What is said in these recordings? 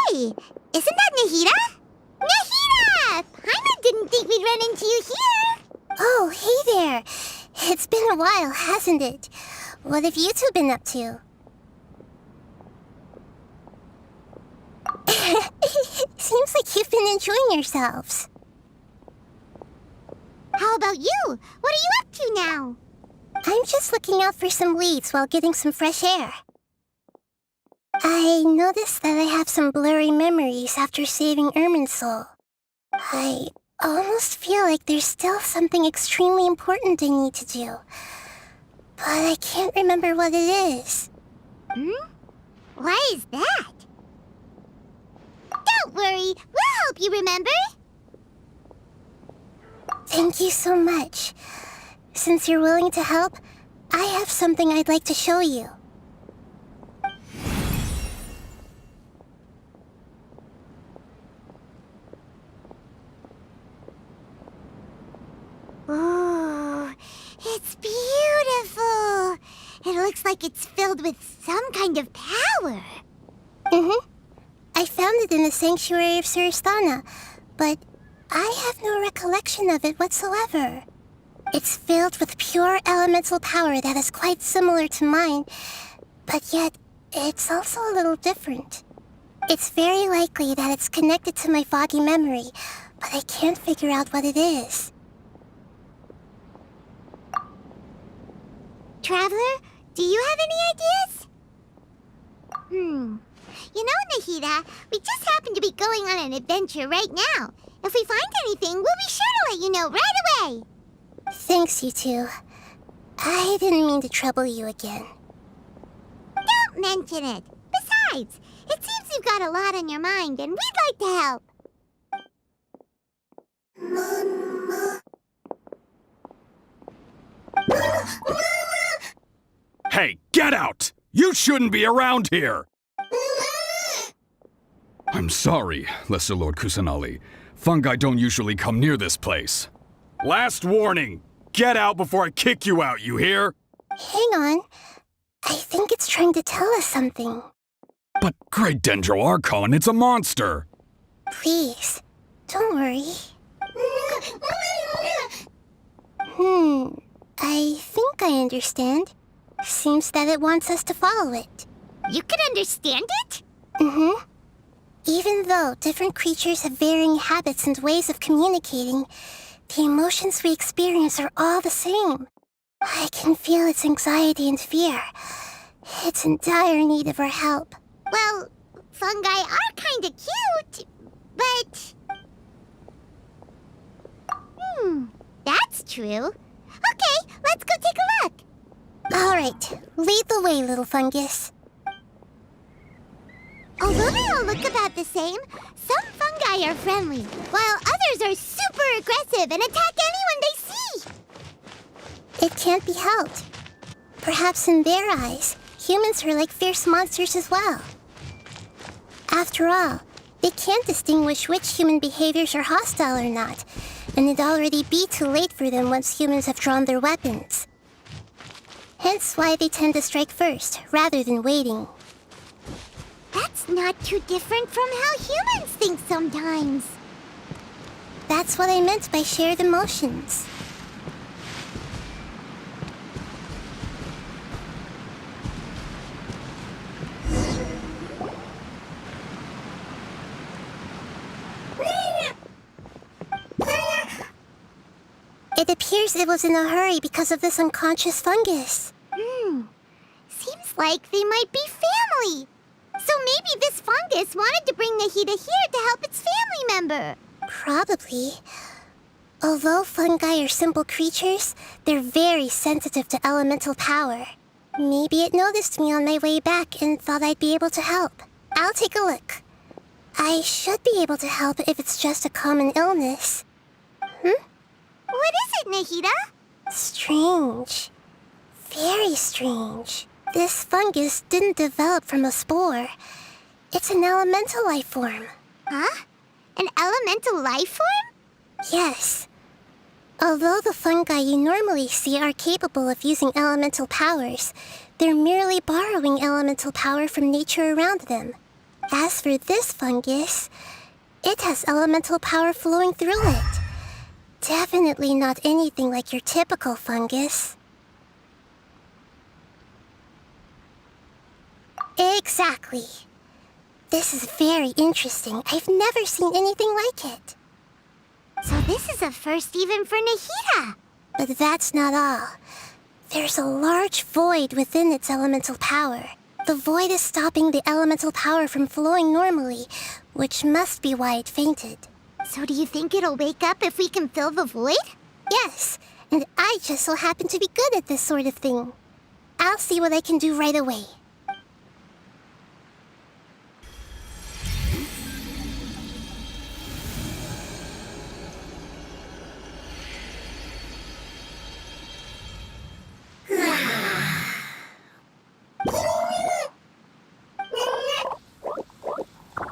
Hey, isn't that Nahida? Nahida! Paimon didn't think we'd run into you here. Oh, hey there. It's been a while, hasn't it? What have you two been up to? Seems like you've been enjoying yourselves. How about you? What are you up to now? I'm just looking out for some leads while getting some fresh air. I noticed that I have some blurry memories after saving Ermin's soul. I almost feel like there's still something extremely important I need to do. But I can't remember what it is. Why is that? Don't worry, we'll help you remember. Thank you so much. Since you're willing to help, I have something I'd like to show you. Ooh, it's beautiful. It looks like it's filled with some kind of power. I found it in the sanctuary of Suristana, but I have no recollection of it whatsoever. It's filled with pure elemental power that is quite similar to mine, but yet it's also a little different. It's very likely that it's connected to my foggy memory, but I can't figure out what it is. Traveler, do you have any ideas? You know, Nahida, we just happen to be going on an adventure right now. If we find anything, we'll be sure to let you know right away. Thanks, you two. I didn't mean to trouble you again. Don't mention it. Besides, it seems you've got a lot on your mind, and we'd like to help. Hey, get out! You shouldn't be around here! I'm sorry, Lesser Lord Kusanali. Fungi don't usually come near this place. Last warning! Get out before I kick you out, you hear? Hang on. I think it's trying to tell us something. But Great Dendro Archon, it's a monster! Please, don't worry. I think I understand. Seems that it wants us to follow it. You can understand it? Even though different creatures have varying habits and ways of communicating, the emotions we experience are all the same. I can feel its anxiety and fear. It's in dire need of our help. Well, fungi are kinda cute, but... that's true. Okay, let's go take a look. All right, lead the way, little fungus. Although they all look about the same, some fungi are friendly, while others are super aggressive and attack anyone they see. It can't be helped. Perhaps in their eyes, humans are like fierce monsters as well. After all, they can't distinguish which human behaviors are hostile or not, and it'd already be too late for them once humans have drawn their weapons. Hence why they tend to strike first, rather than waiting. That's not too different from how humans think sometimes. That's what I meant by shared emotions. It appears it was in a hurry because of this unconscious fungus. Seems like they might be family. So maybe this fungus wanted to bring Nahida here to help its family member. Probably. Although fungi are simple creatures, they're very sensitive to elemental power. Maybe it noticed me on my way back and thought I'd be able to help. I'll take a look. I should be able to help if it's just a common illness. What is it, Nahida? Strange. Very strange. This fungus didn't develop from a spore. It's an elemental life form. Huh? An elemental life form? Yes. Although the fungi you normally see are capable of using elemental powers, they're merely borrowing elemental power from nature around them. As for this fungus, it has elemental power flowing through it. Definitely not anything like your typical fungus. Exactly. This is very interesting. I've never seen anything like it. So this is a first even for Nahida. But that's not all. There's a large void within its elemental power. The void is stopping the elemental power from flowing normally, which must be why it fainted. So do you think it'll wake up if we can fill the void? Yes, and I just so happen to be good at this sort of thing. I'll see what I can do right away.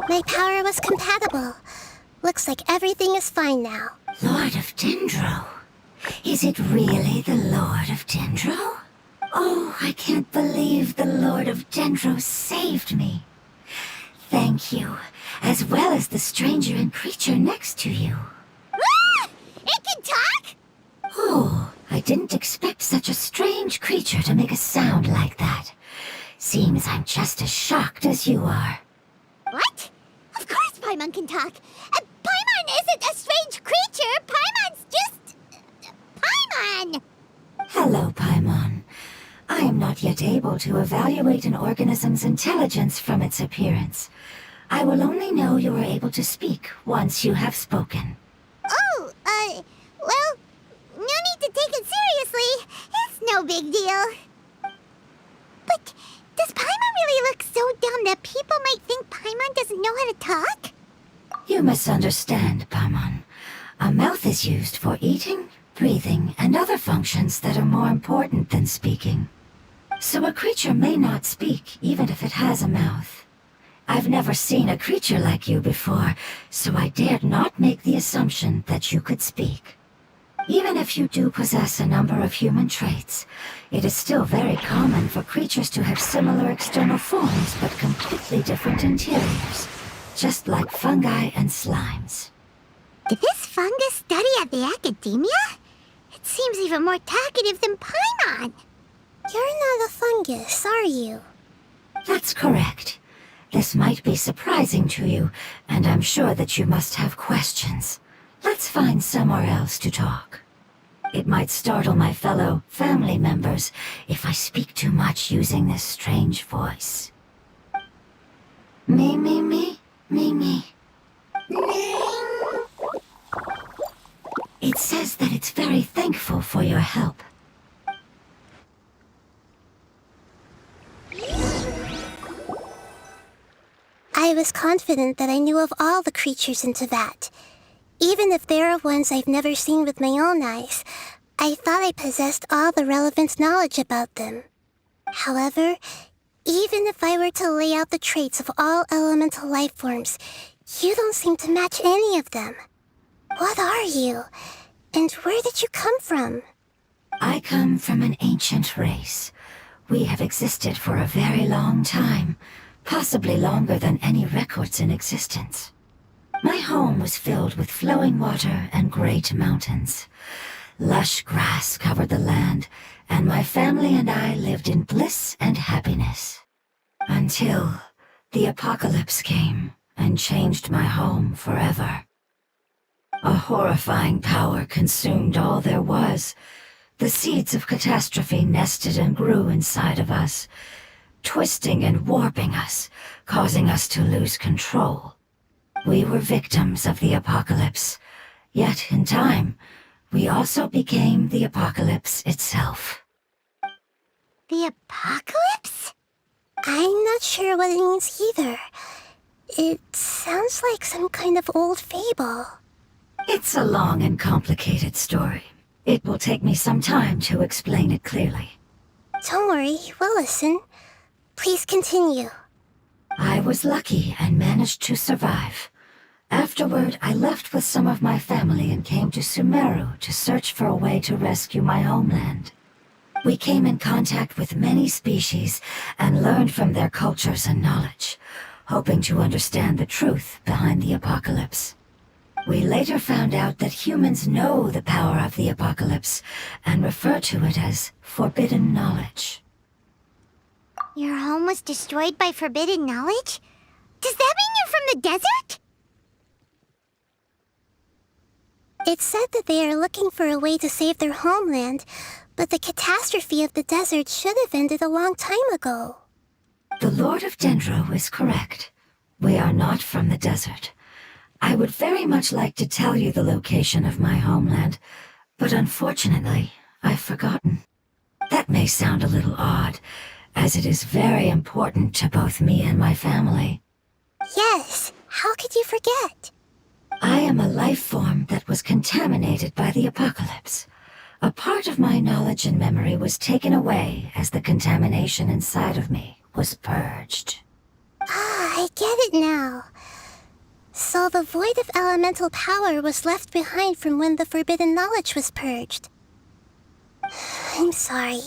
My power was compatible. Looks like everything is fine now. Lord of Dendro? Is it really the Lord of Dendro? Oh, I can't believe the Lord of Dendro saved me. Thank you, as well as the stranger and creature next to you. Ah! It can talk? Oh, I didn't expect such a strange creature to make a sound like that. Seems I'm just as shocked as you are. What? Of course Paimon can talk. Paimon isn't a strange creature. Paimon's just... Paimon! Hello, Paimon. I am not yet able to evaluate an organism's intelligence from its appearance. I will only know you are able to speak once you have spoken. Oh, well, no need to take it seriously. It's no big deal. But does Paimon really look so dumb that people might think Paimon doesn't know how to talk? You misunderstand, Paimon. A mouth is used for eating, breathing, and other functions that are more important than speaking. So a creature may not speak, even if it has a mouth. I've never seen a creature like you before, so I dared not make the assumption that you could speak. Even if you do possess a number of human traits, it is still very common for creatures to have similar external forms but completely different interiors, just like fungi and slimes. Did this fungus study at the academia? It seems even more talkative than Paimon. You're not a fungus, are you? That's correct. This might be surprising to you, and I'm sure that you must have questions. Let's find somewhere else to talk. It might startle my fellow family members if I speak too much using this strange voice. Me, me, me, me, me. It says that it's very thankful for your help. I was confident that I knew of all the creatures in Teyvat. Even if there are ones I've never seen with my own eyes, I thought I possessed all the relevant knowledge about them. However, even if I were to lay out the traits of all elemental life forms, you don't seem to match any of them. What are you? And where did you come from? I come from an ancient race. We have existed for a very long time, possibly longer than any records in existence. My home was filled with flowing water and great mountains. Lush grass covered the land, and my family and I lived in bliss and happiness. Until the apocalypse came and changed my home forever. A horrifying power consumed all there was. The seeds of catastrophe nested and grew inside of us, twisting and warping us, causing us to lose control. We were victims of the apocalypse, yet in time, we also became the apocalypse itself. The apocalypse? I'm not sure what it means either. It sounds like some kind of old fable. It's a long and complicated story. It will take me some time to explain it clearly. Don't worry, we'll listen. Please continue. I was lucky and managed to survive. Afterward, I left with some of my family and came to Sumeru to search for a way to rescue my homeland. We came in contact with many species and learned from their cultures and knowledge, hoping to understand the truth behind the apocalypse. We later found out that humans know the power of the apocalypse and refer to it as forbidden knowledge. Your home was destroyed by forbidden knowledge? Does that mean you're from the desert? It's said that they are looking for a way to save their homeland, but the catastrophe of the desert should have ended a long time ago. The Lord of Dendro is correct. We are not from the desert. I would very much like to tell you the location of my homeland, but unfortunately, I've forgotten. That may sound a little odd, as it is very important to both me and my family. Yes, how could you forget? I am a life form that was contaminated by the apocalypse. A part of my knowledge and memory was taken away as the contamination inside of me was purged. Ah, I get it now. So the void of elemental power was left behind from when the forbidden knowledge was purged. I'm sorry.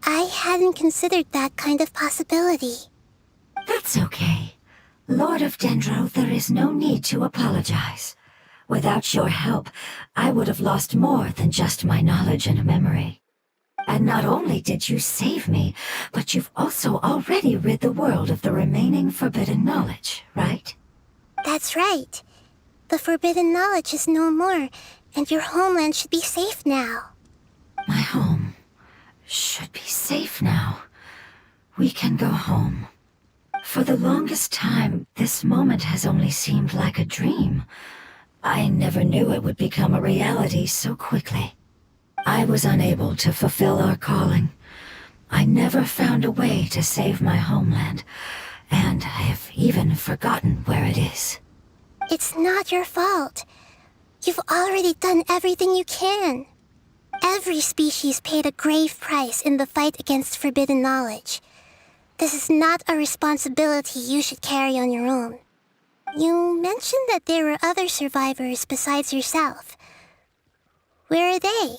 I hadn't considered that kind of possibility. That's okay. Lord of Dendro, there is no need to apologize. Without your help, I would have lost more than just my knowledge and memory. And not only did you save me, but you've also already rid the world of the remaining forbidden knowledge, right? That's right. The forbidden knowledge is no more, and your homeland should be safe now. My home should be safe now. We can go home. For the longest time, this moment has only seemed like a dream. I never knew it would become a reality so quickly. I was unable to fulfill our calling. I never found a way to save my homeland, and I have even forgotten where it is. It's not your fault. You've already done everything you can. Every species paid a grave price in the fight against forbidden knowledge. This is not a responsibility you should carry on your own. You mentioned that there were other survivors besides yourself. Where are they?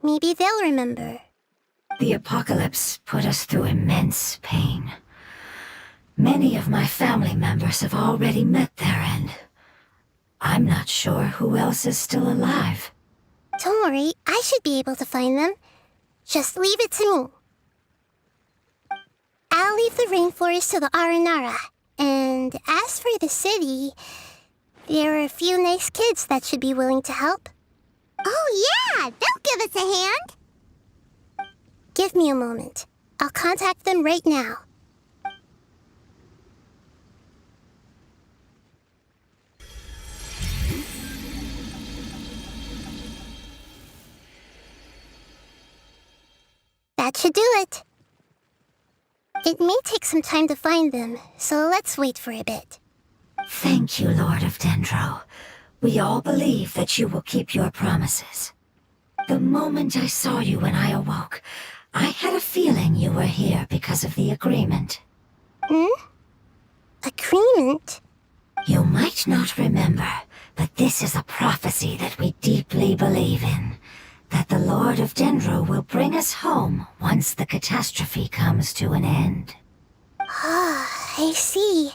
Maybe they'll remember. The apocalypse put us through immense pain. Many of my family members have already met their end. I'm not sure who else is still alive. Don't worry, I should be able to find them. Just leave it to me. I'll leave the rainforest to the Aranara. And as for the city, there are a few nice kids that should be willing to help. Oh yeah, they'll give us a hand. Give me a moment. I'll contact them right now. That should do it. It may take some time to find them, so let's wait for a bit. Thank you, Lord of Dendro. We all believe that you will keep your promises. The moment I saw you when I awoke, I had a feeling you were here because of the agreement. Agreement? You might not remember, but this is a prophecy that we deeply believe in. That the Lord of Dendro will bring us home once the catastrophe comes to an end. Ah, I see.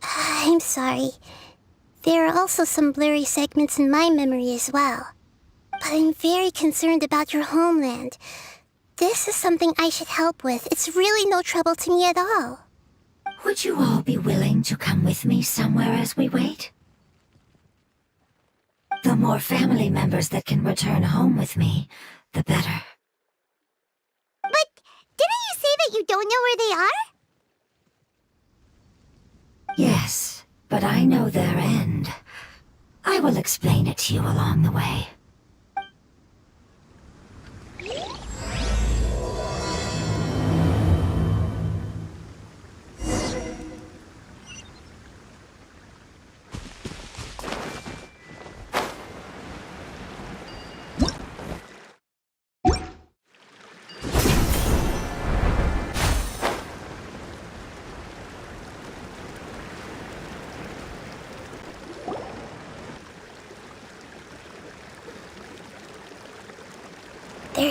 I'm sorry. There are also some blurry segments in my memory as well. But I'm very concerned about your homeland. This is something I should help with. It's really no trouble to me at all. Would you all be willing to come with me somewhere as we wait? The more family members that can return home with me, the better. But didn't you say that you don't know where they are? Yes, but I know their end. I will explain it to you along the way.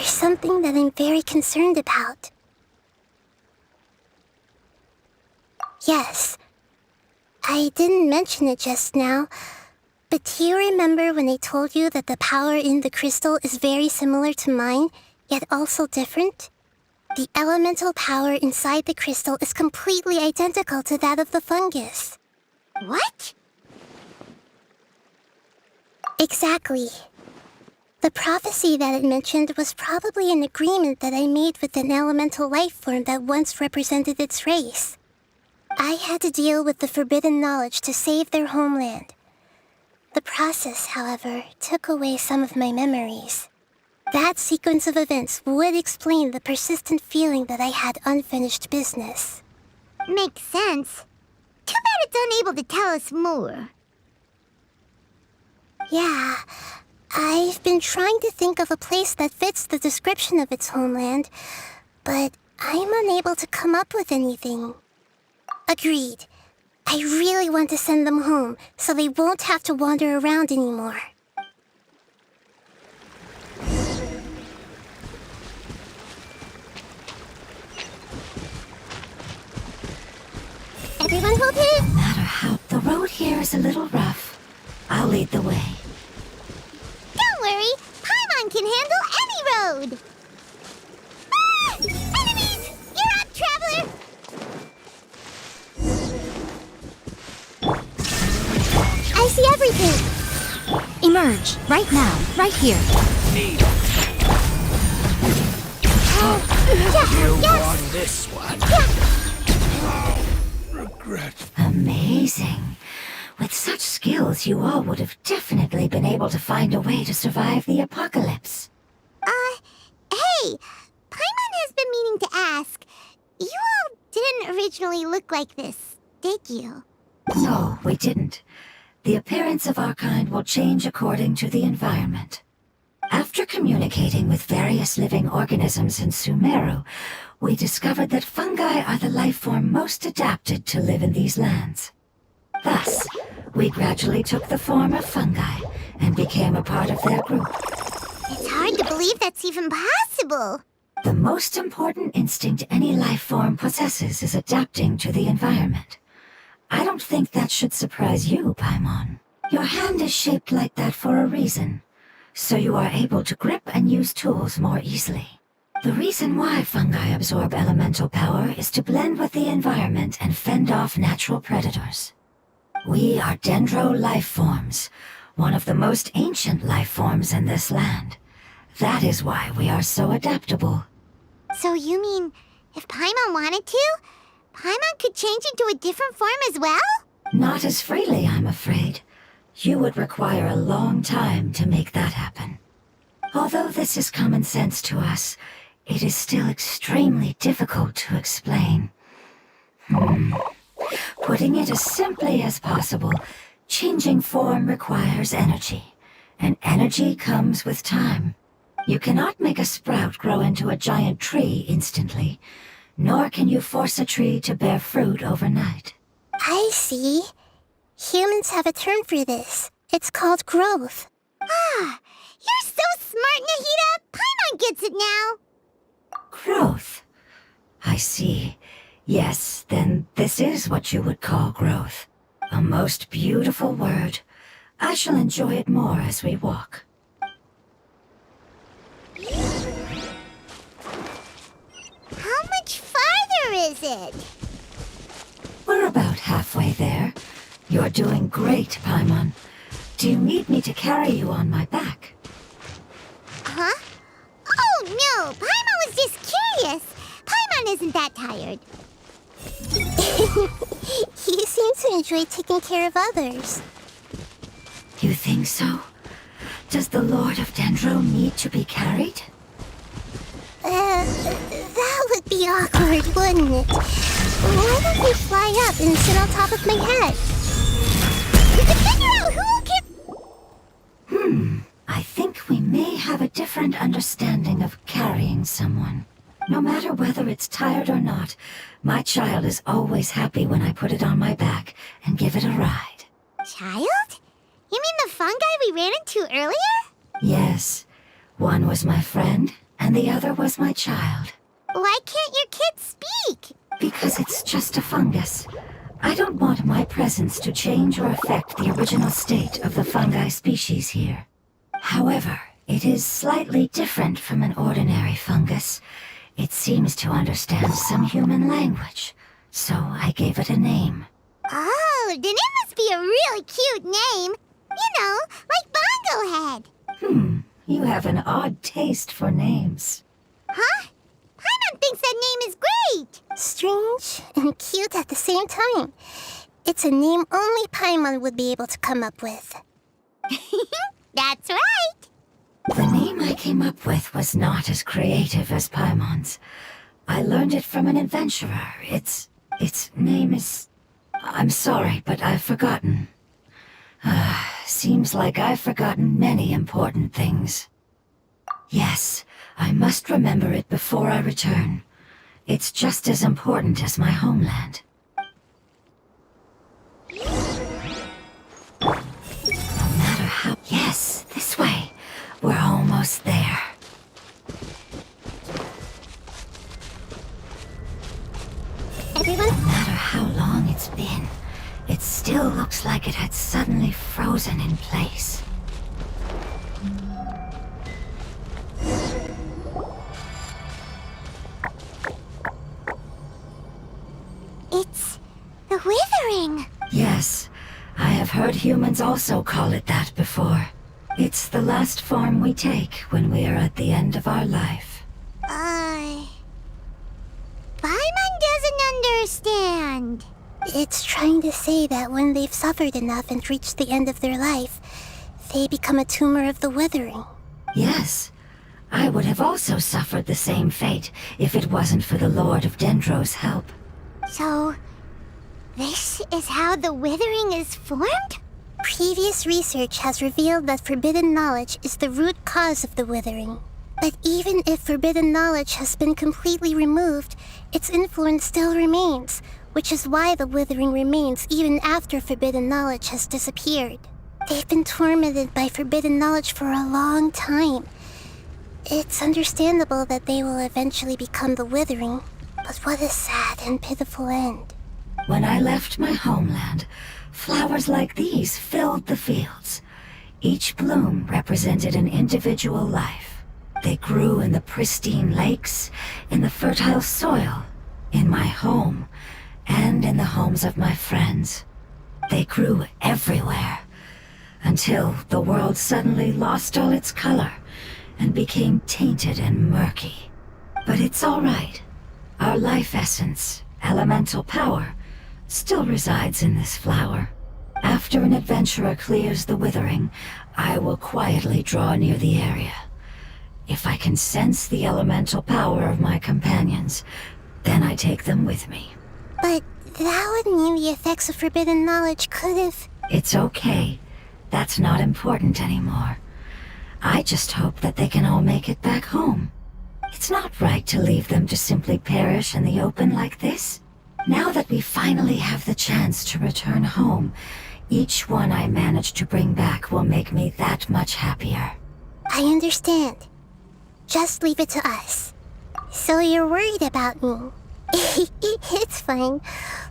there's something that I'm very concerned about. Yes, I didn't mention it just now, but do you remember when I told you that the power in the crystal is very similar to mine, yet also different? The elemental power inside the crystal is completely identical to that of the fungus. What? Exactly. The prophecy that it mentioned was probably an agreement that I made with an elemental life form that once represented its race. I had to deal with the forbidden knowledge to save their homeland. The process, however, took away some of my memories. That sequence of events would explain the persistent feeling that I had unfinished business. Makes sense. Too bad it's unable to tell us more. Yeah, I've been trying to think of a place that fits the description of its homeland, but I'm unable to come up with anything. Agreed. I really want to send them home, so they won't have to wander around anymore. Everyone hold it! No matter how, the road here is a little rough. I'll lead the way. Don't worry, Paimon can handle any road. Ah! Enemies! You're up, traveler! I see everything! Emerge, right now, right here. On this one. Regret. Amazing. With such skills, you all would have definitely been able to find a way to survive the apocalypse. Hey, Paimon has been meaning to ask. You all didn't originally look like this, did you? No, we didn't. The appearance of our kind will change according to the environment. After communicating with various living organisms in Sumeru, we discovered that fungi are the life form most adapted to live in these lands. Thus, we gradually took the form of fungi and became a part of their group. It's hard to believe that's even possible. The most important instinct any life form possesses is adapting to the environment. I don't think that should surprise you, Paimon. Your hand is shaped like that for a reason, so you are able to grip and use tools more easily. The reason why fungi absorb elemental power is to blend with the environment and fend off natural predators. We are dendro life forms, one of the most ancient life forms in this land. That is why we are so adaptable. So you mean, if Paimon wanted to, Paimon could change into a different form as well? Not as freely, I'm afraid. You would require a long time to make that happen. Although this is common sense to us, it is still extremely difficult to explain. Putting it as simply as possible, changing form requires energy, and energy comes with time. You cannot make a sprout grow into a giant tree instantly, nor can you force a tree to bear fruit overnight. I see. Humans have a term for this. It's called growth. Ah, you're so smart, Nahida! Paimon gets it now! Growth. I see. Yes, then this is what you would call growth. A most beautiful word. I shall enjoy it more as we walk. How much farther is it? We're about halfway there. You're doing great, Paimon. Do you need me to carry you on my back? Huh? Oh no, Paimon was just curious. Paimon isn't that tired. You seem to enjoy taking care of others. You think so? Does the Lord of Dendro need to be carried? That would be awkward, wouldn't it? Why don't we fly up and sit on top of my head? We can figure out who can... I think we may have a different understanding of carrying someone. No matter whether it's tired or not, my child is always happy when I put it on my back and give it a ride. Child? You mean the fungi we ran into earlier? Yes, one was my friend, and the other was my child. Why can't your kid speak? Because it's just a fungus. I don't want my presence to change or affect the original state of the fungi species here. However, it is slightly different from an ordinary fungus. It seems to understand some human language, so I gave it a name. Oh, then it must be a really cute name. You know, like Bongo Head. You have an odd taste for names. Huh? Paimon thinks that name is great. Strange and cute at the same time. It's a name only Paimon would be able to come up with. That's right. The name I came up with was not as creative as Paimon's. I learned it from an adventurer. Its name is... I'm sorry, but I've forgotten. Seems like I've forgotten many important things. Yes, I must remember it before I return. It's just as important as my homeland. No matter how... Yes, this way. We're almost there. Everyone? No matter how long it's been, it still looks like it had suddenly frozen in place. It's the Withering. Yes, I have heard humans also call it that before. It's the last form we take when we are at the end of our life. Paimon doesn't understand. It's trying to say that when they've suffered enough and reached the end of their life, they become a tumor of the Withering. Yes, I would have also suffered the same fate if it wasn't for the Lord of Dendro's help. So, this is how the Withering is formed? Previous research has revealed that forbidden knowledge is the root cause of the Withering. But even if forbidden knowledge has been completely removed, its influence still remains, which is why the Withering remains even after forbidden knowledge has disappeared. They've been tormented by forbidden knowledge for a long time. It's understandable that they will eventually become the Withering, but what a sad and pitiful end. When I left my homeland, flowers like these filled the fields. Each bloom represented an individual life. They grew in the pristine lakes, in the fertile soil, in my home, and in the homes of my friends. They grew everywhere, until the world suddenly lost all its color and became tainted and murky. But it's all right. Our life essence, elemental power, still resides in this flower. After an adventurer clears the Withering, I will quietly draw near the area. If I can sense the elemental power of my companions, then I take them with me. But that would mean the effects of forbidden knowledge could have... It's okay. That's not important anymore. I just hope that they can all make it back home. It's not right to leave them to simply perish in the open like this. Now that we finally have the chance to return home, each one I manage to bring back will make me that much happier. I understand. Just leave it to us. So you're worried about me. It's fine.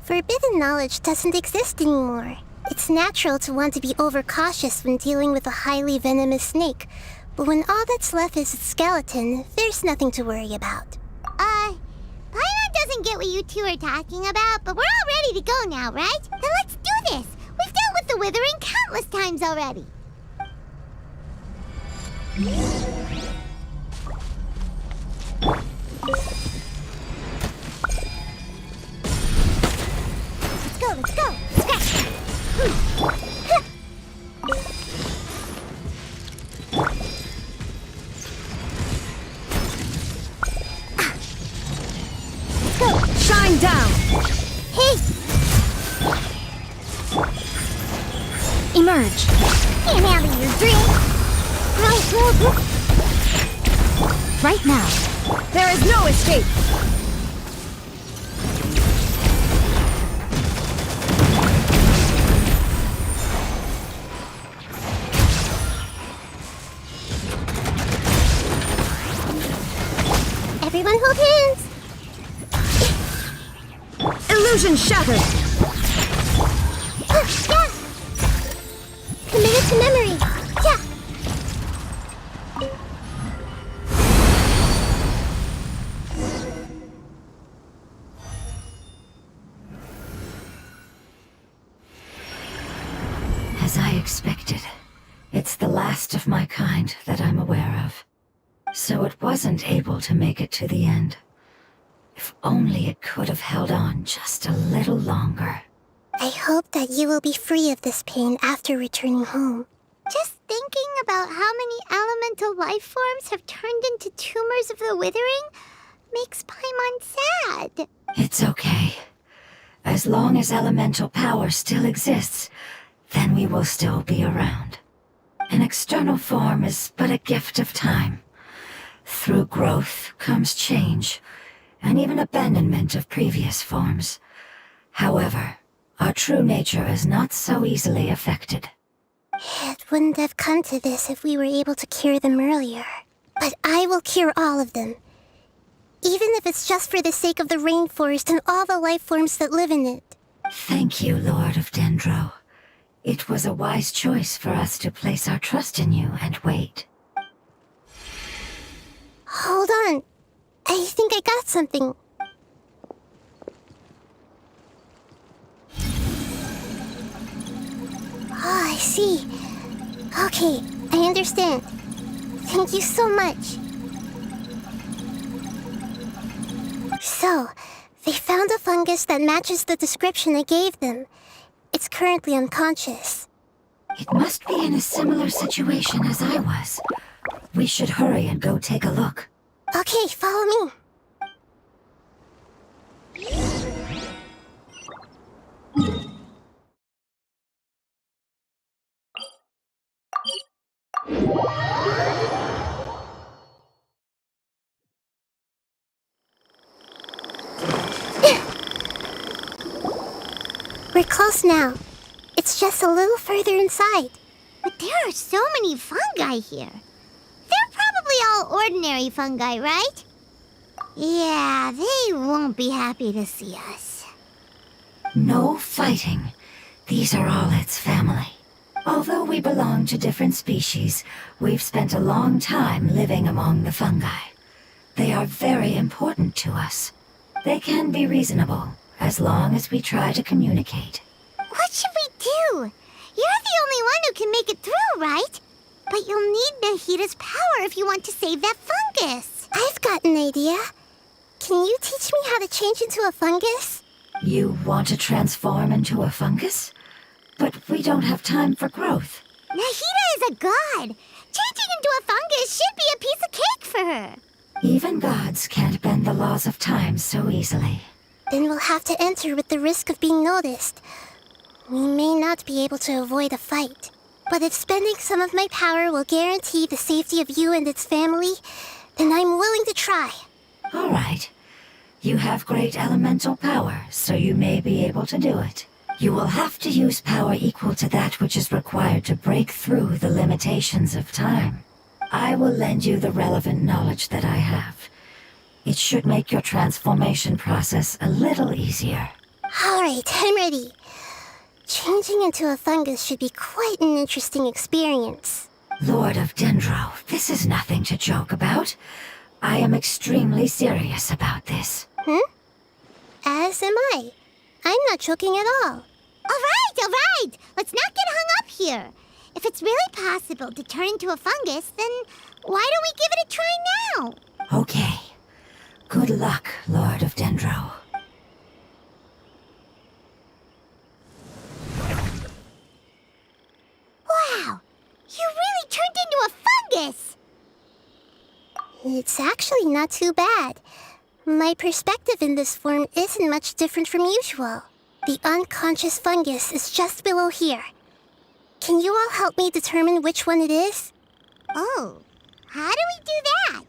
Forbidden knowledge doesn't exist anymore. It's natural to want to be overcautious when dealing with a highly venomous snake, but when all that's left is its skeleton, there's nothing to worry about. Paimon doesn't get what you two are talking about, but we're all ready to go now, right? Then let's do this! We've dealt with the Withering countless times already. Let's go! Scratch! Let's go! Shine down! Hey! Emerge! Get out of your drink! Right now! There is no escape! Everyone hold hands! Illusion shattered! Yeah! Committed to memory! Yeah! As I expected, it's the last of my kind that I'm aware of. So it wasn't able to make it to the end. If only it could have held on just a little longer. I hope that you will be free of this pain after returning home. Just thinking about how many elemental life forms have turned into tumors of the withering makes Paimon sad. It's okay. As long as elemental power still exists, then we will still be around. An external form is but a gift of time. Through growth comes change, and even abandonment of previous forms. However, our true nature is not so easily affected. It wouldn't have come to this if we were able to cure them earlier. But I will cure all of them. Even if it's just for the sake of the rainforest and all the life forms that live in it. Thank you, Lord of Dendro. It was a wise choice for us to place our trust in you and wait. Hold on. I think I got something. Oh, I see. Okay, I understand. Thank you so much. So, they found a fungus that matches the description I gave them. It's currently unconscious. It must be in a similar situation as I was. We should hurry and go take a look. Okay, follow me. We're close now. It's just a little further inside. But there are so many fungi here. They're probably all ordinary fungi, right? Yeah, they won't be happy to see us. No fighting. These are all its family. Although we belong to different species, we've spent a long time living among the fungi. They are very important to us. They can be reasonable, as long as we try to communicate. What should we do? You're the only one who can make it through, right? But you'll need Nahida's power if you want to save that fungus. I've got an idea. Can you teach me how to change into a fungus? You want to transform into a fungus? But we don't have time for growth. Nahida is a god. Changing into a fungus should be a piece of cake for her. Even gods can't bend the laws of time so easily. Then we'll have to enter with the risk of being noticed. We may not be able to avoid a fight. But if spending some of my power will guarantee the safety of you and its family, then I'm willing to try. All right. You have great elemental power, so you may be able to do it. You will have to use power equal to that which is required to break through the limitations of time. I will lend you the relevant knowledge that I have. It should make your transformation process a little easier. All right, I'm ready. Changing into a fungus should be quite an interesting experience. Lord of Dendro, this is nothing to joke about. I am extremely serious about this. As am I. I'm not joking at all. All right. Let's not get hung up here. If it's really possible to turn into a fungus, then why don't we give it a try now? Okay. Good luck, Lord of Dendro. Wow, you really turned into a fungus! It's actually not too bad. My perspective in this form isn't much different from usual. The unconscious fungus is just below here. Can you all help me determine which one it is? Oh, how do we do that?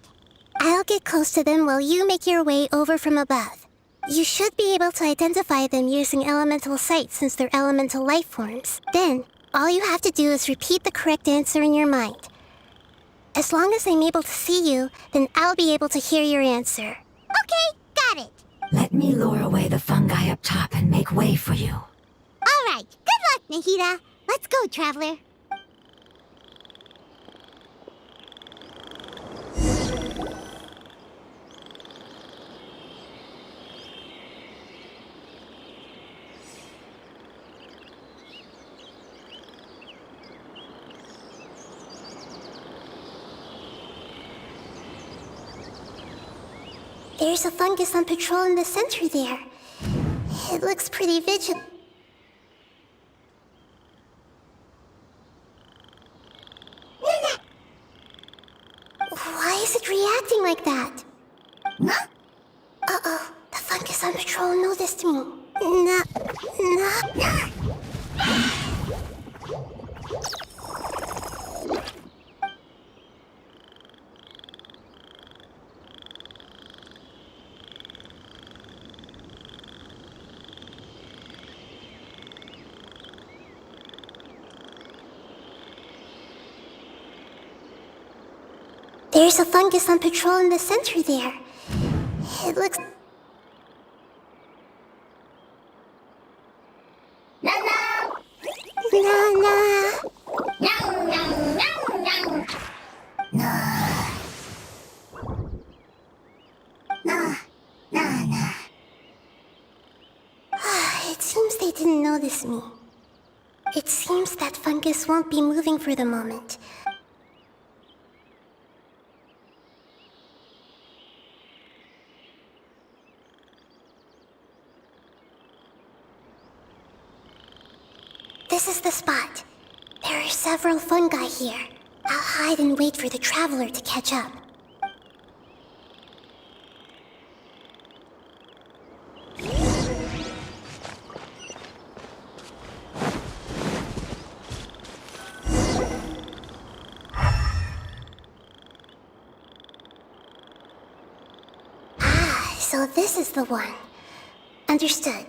I'll get close to them while you make your way over from above. You should be able to identify them using elemental sight since they're elemental life forms. Then, all you have to do is repeat the correct answer in your mind. As long as I'm able to see you, then I'll be able to hear your answer. got it. Let me lure away the fungi up top and make way for you. All right. Good luck, Nahida. Let's go, Traveler. There's a fungus on patrol in the center there. It looks pretty vigilant. Why is it reacting like that? Uh-oh, the fungus on patrol noticed me. There's a fungus on patrol in the center there. It looks... It seems they didn't notice me. It seems that fungus won't be moving for the moment. This is the spot. There are several fungi here. I'll hide and wait for the traveler to catch up. So this is the one. Understood.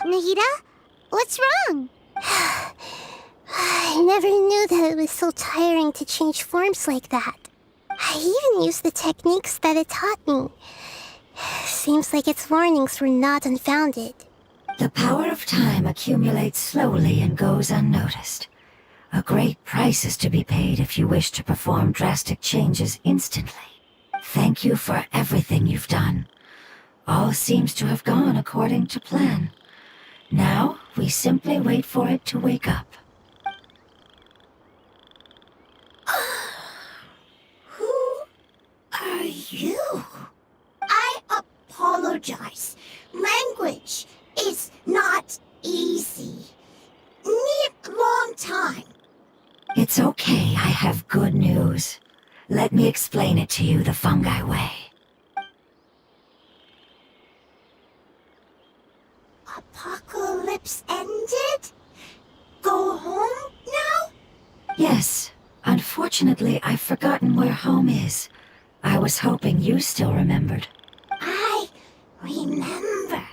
Nahida? What's wrong? I never knew that it was so tiring to change forms like that. I even used the techniques that it taught me. Seems like its warnings were not unfounded. The power of time accumulates slowly and goes unnoticed. A great price is to be paid if you wish to perform drastic changes instantly. Thank you for everything you've done. All seems to have gone according to plan. Now, we simply wait for it to wake up. Who are you? I apologize. Language is not easy. Need long time. It's okay, I have good news. Let me explain it to you the fungi way. Apocalypse ended? Go home now? Yes, unfortunately I've forgotten where home is. I was hoping you still remembered. I remember.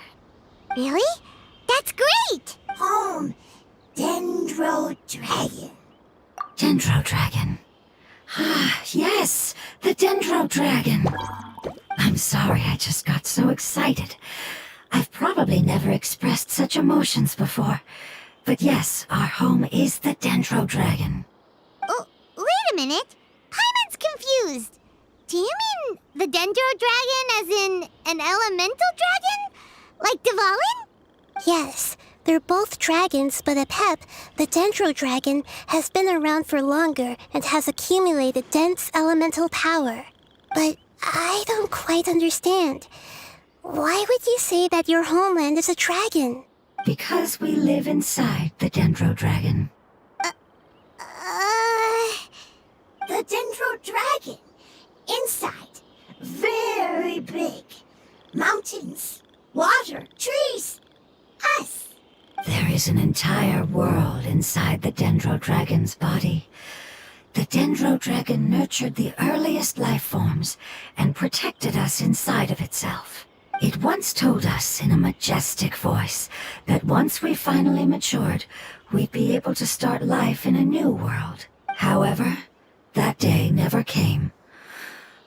Really? That's great! Home, Dendro Dragon. Dendro Dragon. Ah, yes, the Dendro Dragon. I'm sorry, I just got so excited. I've probably never expressed such emotions before. But yes, our home is the Dendro Dragon. Oh, wait a minute. Paimon's confused. Do you mean the Dendro Dragon as in an elemental dragon? Like Dvalin? Yes, they're both dragons, but Apep, the Dendro Dragon, has been around for longer and has accumulated dense elemental power. But I don't quite understand. Why would you say that your homeland is a dragon? Because we live inside the Dendro Dragon. The Dendro Dragon. Inside. Very big. Mountains. Water. Trees. Us. There is an entire world inside the Dendro Dragon's body. The Dendro Dragon nurtured the earliest life forms and protected us inside of itself. It once told us in a majestic voice that once we finally matured, we'd be able to start life in a new world. However, that day never came.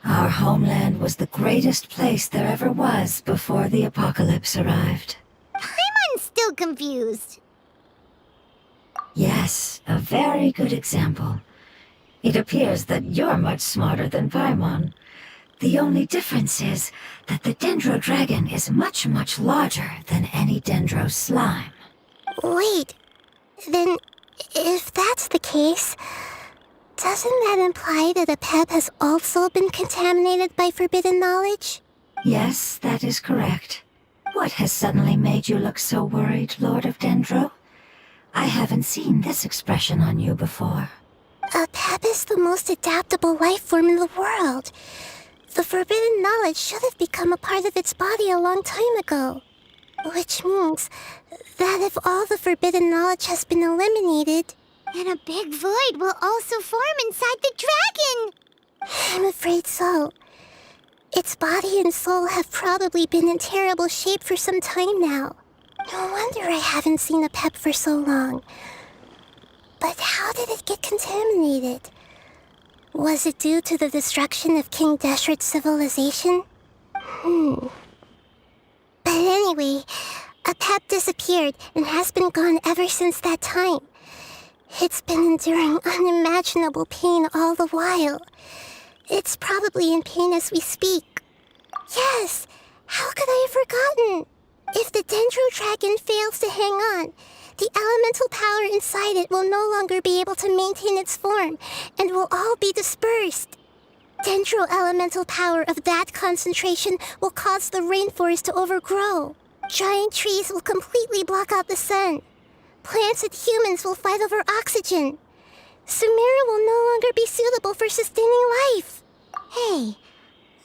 Our homeland was the greatest place there ever was before the apocalypse arrived. Paimon's still confused. Yes, a very good example. It appears that you're much smarter than Paimon. The only difference is that the Dendro Dragon is much, much larger than any Dendro slime. Wait, then if that's the case, doesn't that imply that a pep has also been contaminated by forbidden knowledge? Yes, that is correct. What has suddenly made you look so worried, Lord of Dendro? I haven't seen this expression on you before. A pep is the most adaptable life form in the world. The forbidden knowledge should have become a part of its body a long time ago. Which means that if all the forbidden knowledge has been eliminated, then a big void will also form inside the dragon. I'm afraid so. Its body and soul have probably been in terrible shape for some time now. No wonder I haven't seen a pep for so long. But how did it get contaminated? Was it due to the destruction of King Deshret's civilization? But anyway, a pep disappeared and has been gone ever since that time. It's been enduring unimaginable pain all the while. It's probably in pain as we speak. Yes, how could I have forgotten? If the Dendro Dragon fails to hang on, the elemental power inside it will no longer be able to maintain its form and will all be dispersed. Dendro elemental power of that concentration will cause the rainforest to overgrow. Giant trees will completely block out the sun. Plants and humans will fight over oxygen. Sumeru will no longer be suitable for sustaining life. Hey,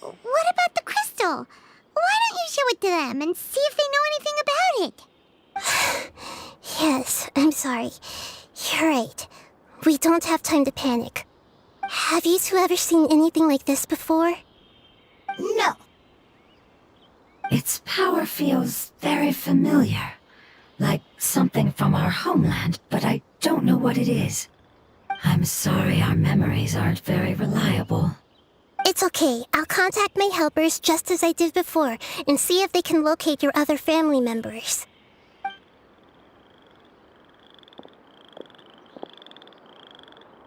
what about the crystal? Why don't you show it to them and see if they know anything about it? Yes, I'm sorry. You're right. We don't have time to panic. Have you two ever seen anything like this before? No. Its power feels very familiar. Like something from our homeland, but I don't know what it is. I'm sorry our memories aren't very reliable. It's okay. I'll contact my helpers just as I did before and see if they can locate your other family members.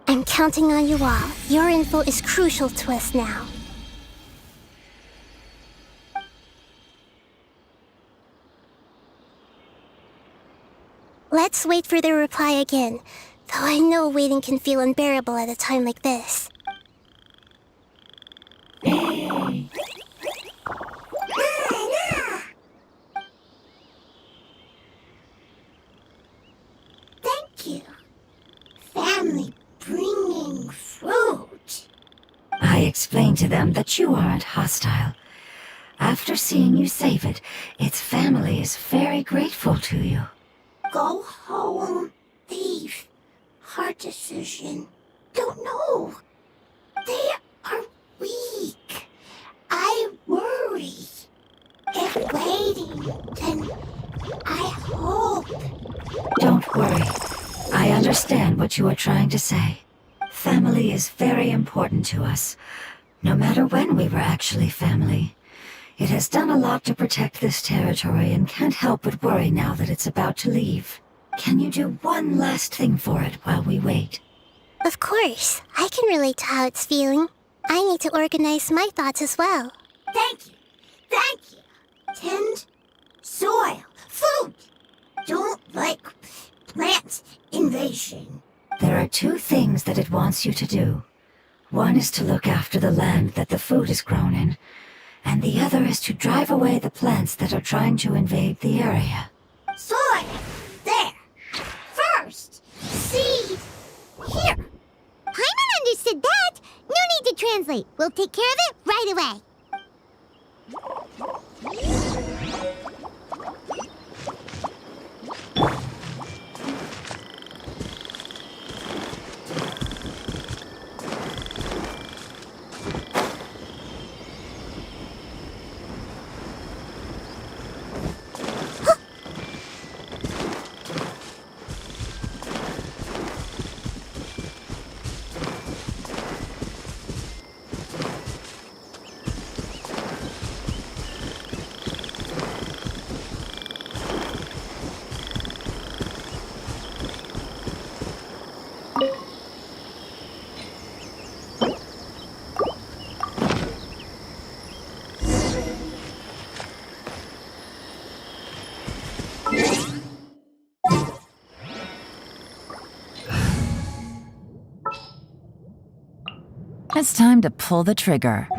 I'm counting on you all. Your info is crucial to us now. Let's wait for their reply again, though I know waiting can feel unbearable at a time like this. Thank you. Family bringing fruit. I explained to them that you aren't hostile. After seeing you save it, its family is very grateful to you. Go home, thief. Hard decision. Don't know. They are weak. I worry. If waiting, then I hope. Don't worry. I understand what you are trying to say. Family is very important to us, no matter when we were actually family. It has done a lot to protect this territory and can't help but worry now that it's about to leave. Can you do one last thing for it while we wait? Of course, I can relate to how it's feeling. I need to organize my thoughts as well. Thank you. Thank you. Tend, soil, food. Don't like plant invasion. There are two things that it wants you to do. One is to look after the land that the food is grown in, and the other is to drive away the plants that are trying to invade the area. Soil. There. First. Seed. Here. Paimon understood that. No need to translate. We'll take care of it right away. It's time to pull the trigger. We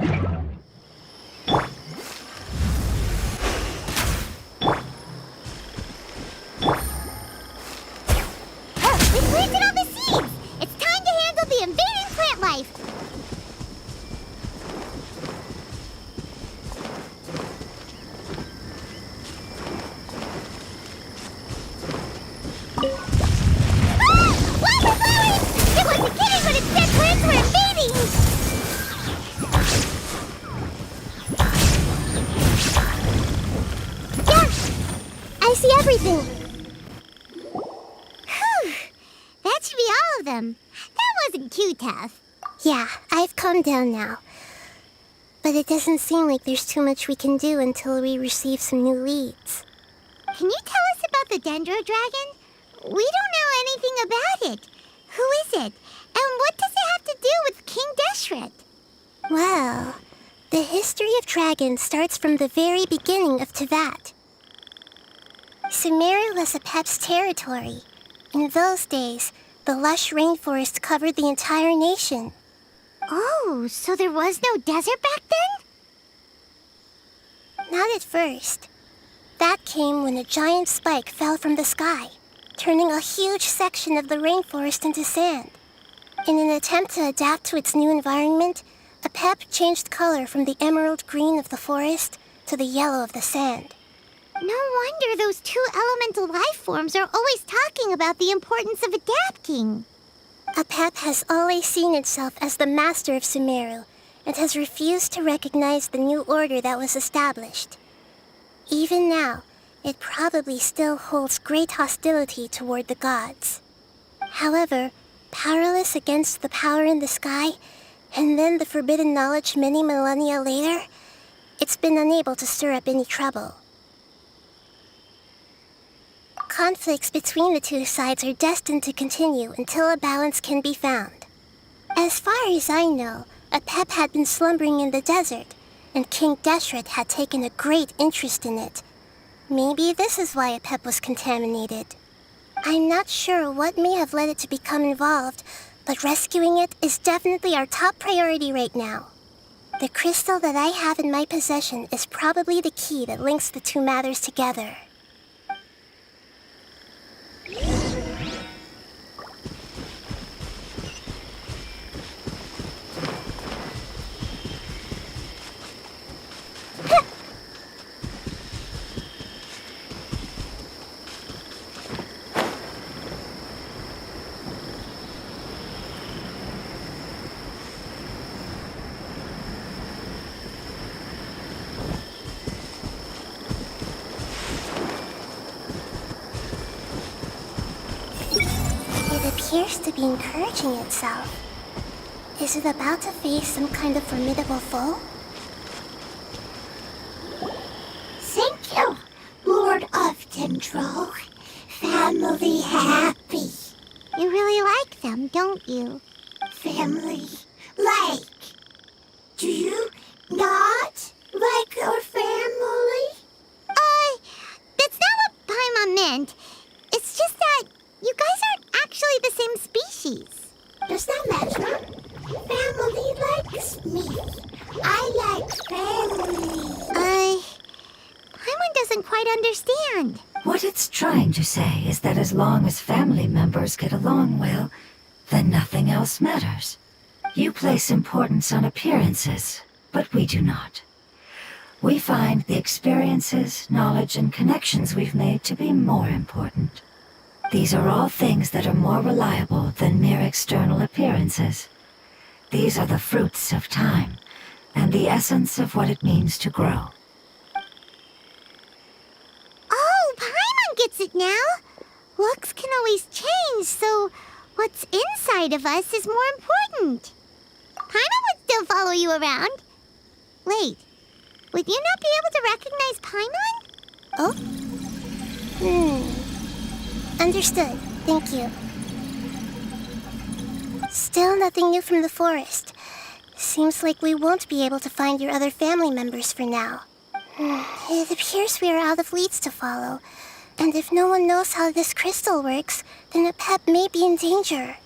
planted all the seeds! It's time to handle the invading plant life! Wildflowers! It wasn't kidding when it said plants were invading! Yeah! I see everything. Whew! That should be all of them. That wasn't too tough. Yeah, I've calmed down now. But it doesn't seem like there's too much we can do until we receive some new leads. Can you tell us about the Dendro Dragon? We don't know anything about it. Who is it? And what does it have to do with King Deshret? Well, the history of dragons starts from the very beginning of Tevat. Sumeru was Apep's territory. In those days, the lush rainforest covered the entire nation. Oh, so there was no desert back then? Not at first. That came when a giant spike fell from the sky, turning a huge section of the rainforest into sand. In an attempt to adapt to its new environment, Apep changed color from the emerald green of the forest to the yellow of the sand. No wonder those two elemental life forms are always talking about the importance of adapting. Apep has always seen itself as the master of Sumeru and has refused to recognize the new order that was established. Even now, it probably still holds great hostility toward the gods. However, powerless against the power in the sky, and then the forbidden knowledge many millennia later, it's been unable to stir up any trouble. Conflicts between the two sides are destined to continue until a balance can be found. As far as I know, Apep had been slumbering in the desert, and King Deshret had taken a great interest in it. Maybe this is why Apep was contaminated. I'm not sure what may have led it to become involved, but rescuing it is definitely our top priority right now. The crystal that I have in my possession is probably the key that links the two matters together. It appears to be encouraging itself. Is it about to face some kind of formidable foe? Thank you, Lord of Dendro. Family happy. You really like them, don't you? Family like. Do you not like your family? That's not what Paimon meant. It's just that you guys aren't actually the same species. Does that matter? Family likes me. I like family. Paimon doesn't quite understand. What it's trying to say is that as long as family members get along well, then nothing else matters. You place importance on appearances, but we do not. We find the experiences, knowledge, and connections we've made to be more important. These are all things that are more reliable than mere external appearances. These are the fruits of time, and the essence of what it means to grow. Oh, Paimon gets it now. Looks can always change, so what's inside of us is more important. Paimon would still follow you around. Wait, would you not be able to recognize Paimon? Oh? Understood. Thank you. Still nothing new from the forest. Seems like we won't be able to find your other family members for now. It appears we are out of leads to follow. And if no one knows how this crystal works, then Apep may be in danger.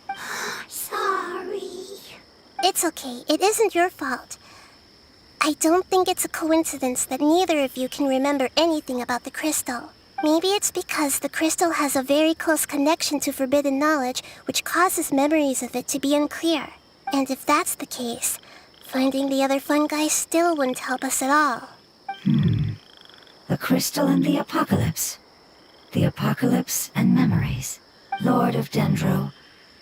Sorry. It's okay. It isn't your fault. I don't think it's a coincidence that neither of you can remember anything about the crystal. Maybe it's because the crystal has a very close connection to forbidden knowledge, which causes memories of it to be unclear. And if that's the case, finding the other fungi still wouldn't help us at all. The crystal and the apocalypse. The apocalypse and memories. Lord of Dendro,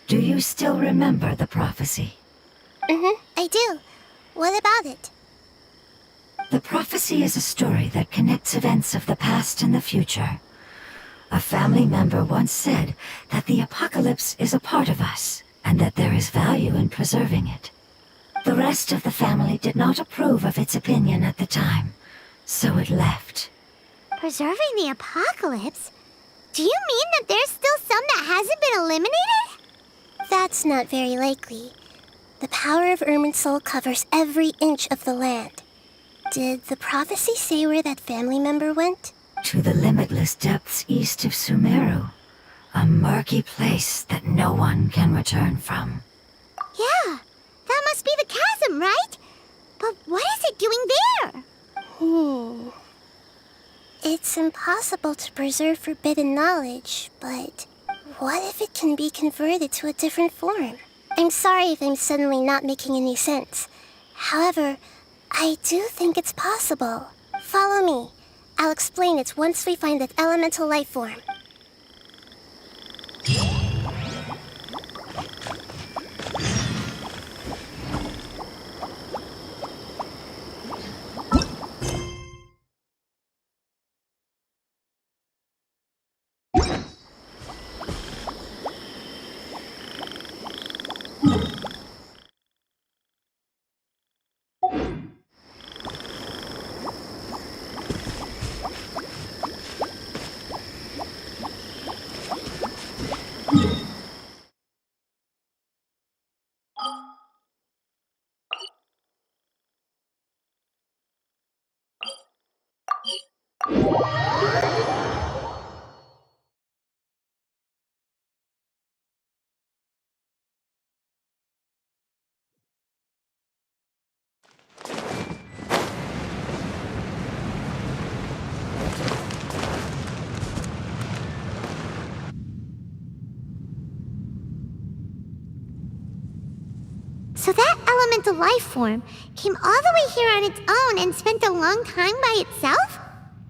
do you still remember the prophecy? I do. What about it? The prophecy is a story that connects events of the past and the future. A family member once said that the apocalypse is a part of us, and that there is value in preserving it. The rest of the family did not approve of its opinion at the time, so it left. Preserving the apocalypse? Do you mean that there's still some that hasn't been eliminated? That's not very likely. The power of Irminsul covers every inch of the land. Did the prophecy say where that family member went? To the limitless depths east of Sumeru, a murky place that no one can return from. Yeah, that must be the chasm, right? But what is it doing there? It's impossible to preserve forbidden knowledge, but what if it can be converted to a different form? I'm sorry if I'm suddenly not making any sense. However, I do think it's possible. Follow me. I'll explain it once we find that elemental life form. So that elemental life form came all the way here on its own and spent a long time by itself?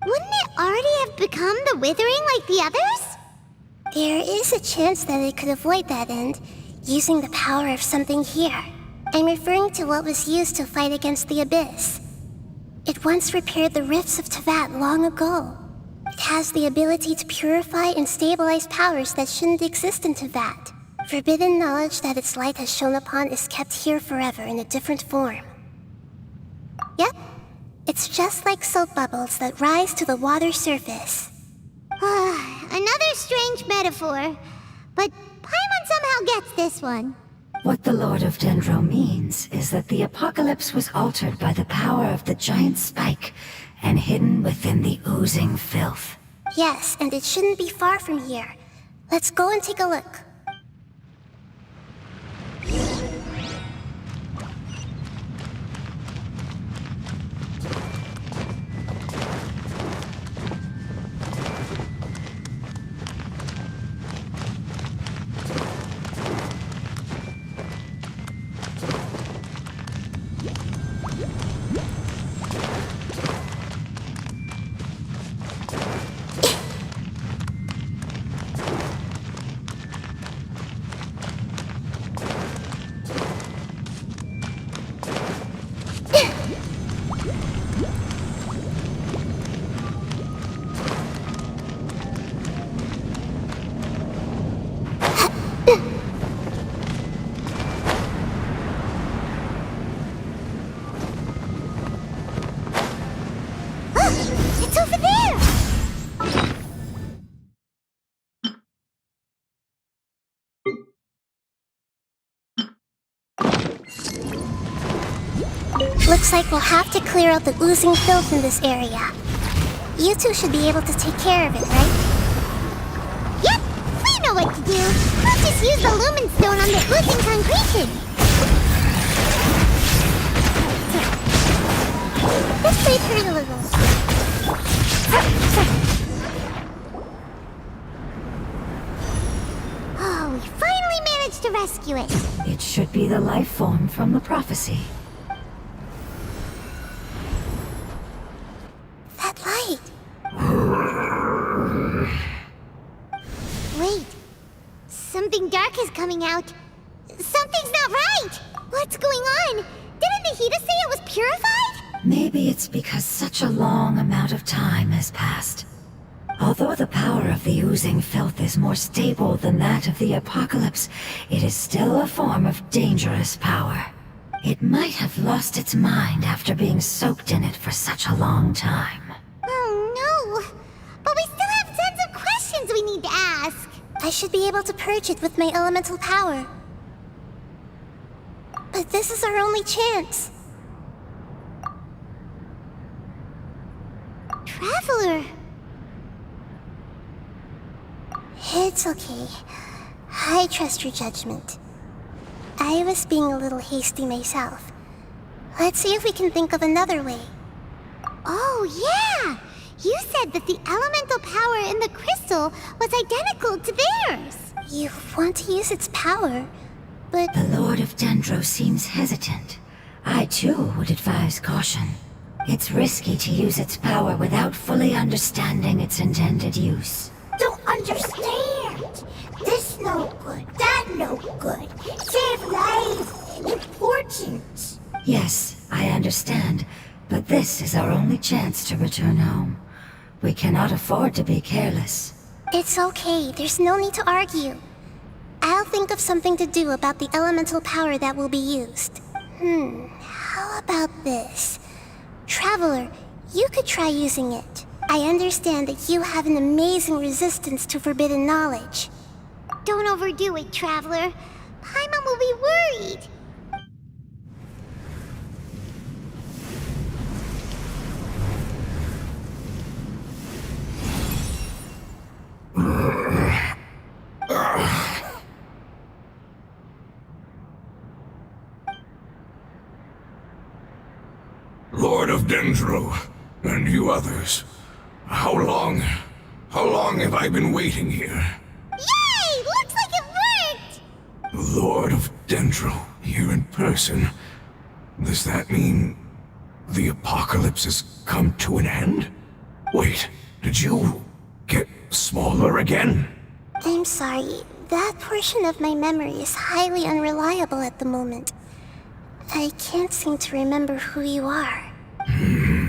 Wouldn't it already have become the Withering like the others? There is a chance that it could avoid that end, using the power of something here. I'm referring to what was used to fight against the Abyss. It once repaired the rifts of Tevat long ago. It has the ability to purify and stabilize powers that shouldn't exist in Tevat. Forbidden knowledge that its light has shone upon is kept here forever in a different form. Yep, it's just like soap bubbles that rise to the water surface. Another strange metaphor, but Paimon somehow gets this one. What the Lord of Dendro means is that the apocalypse was altered by the power of the giant spike and hidden within the oozing filth. Yes, and it shouldn't be far from here. Let's go and take a look. It's over there! Looks like we'll have to clear out the oozing filth in this area. You two should be able to take care of it, right? Yep, we know what to do. We'll just use the lumen stone on the oozing concretion. Please hurry a little. Oh, we finally managed to rescue it. It should be the life form from the prophecy. That light. Wait. Something dark is coming out. Something's not right. What's going on? Didn't Nahida say it was purified? Maybe it's because such a long amount of time has passed. Although the power of the oozing filth is more stable than that of the apocalypse, it is still a form of dangerous power. It might have lost its mind after being soaked in it for such a long time. Oh no. But we still have tons of questions we need to ask. I should be able to purge it with my elemental power. But this is our only chance. Traveler. It's okay. I trust your judgment. I was being a little hasty myself. Let's see if we can think of another way. Oh yeah. You said that the elemental power in the crystal was identical to theirs. You want to use its power, but The Lord of Dendro seems hesitant. I too would advise caution. It's risky to use its power without fully understanding its intended use. Don't understand. This no good, that no good. Save lives. Important. Yes, I understand, but this is our only chance to return home. We cannot afford to be careless. it's okay. There's no need to argue. I'll think of something to do about the elemental power that will be used. How about this? Traveler, you could try using it. I understand that you have an amazing resistance to forbidden knowledge. Don't overdo it, Traveler. Paimon will be worried. Lord of Dendro, and you others. How long have I been waiting here? Yay! Looks like it worked! Lord of Dendro, here in person. Does that mean the apocalypse has come to an end? Wait, did you get smaller again? I'm sorry. That portion of my memory is highly unreliable at the moment. I can't seem to remember who you are.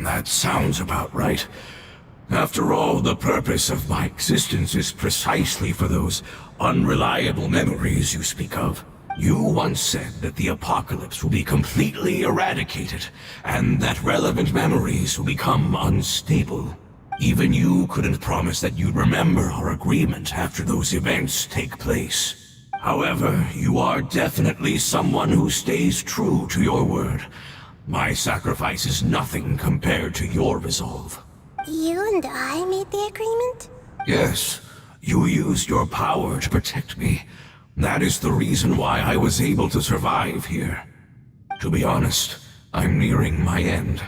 That sounds about right. After all, the purpose of my existence is precisely for those unreliable memories you speak of. You once said that the apocalypse will be completely eradicated, and that relevant memories will become unstable. Even you couldn't promise that you'd remember our agreement after those events take place. However, you are definitely someone who stays true to your word. My sacrifice is nothing compared to your resolve. You and I made the agreement? Yes, you used your power to protect me. That is the reason why I was able to survive here. To be honest, I'm nearing my end.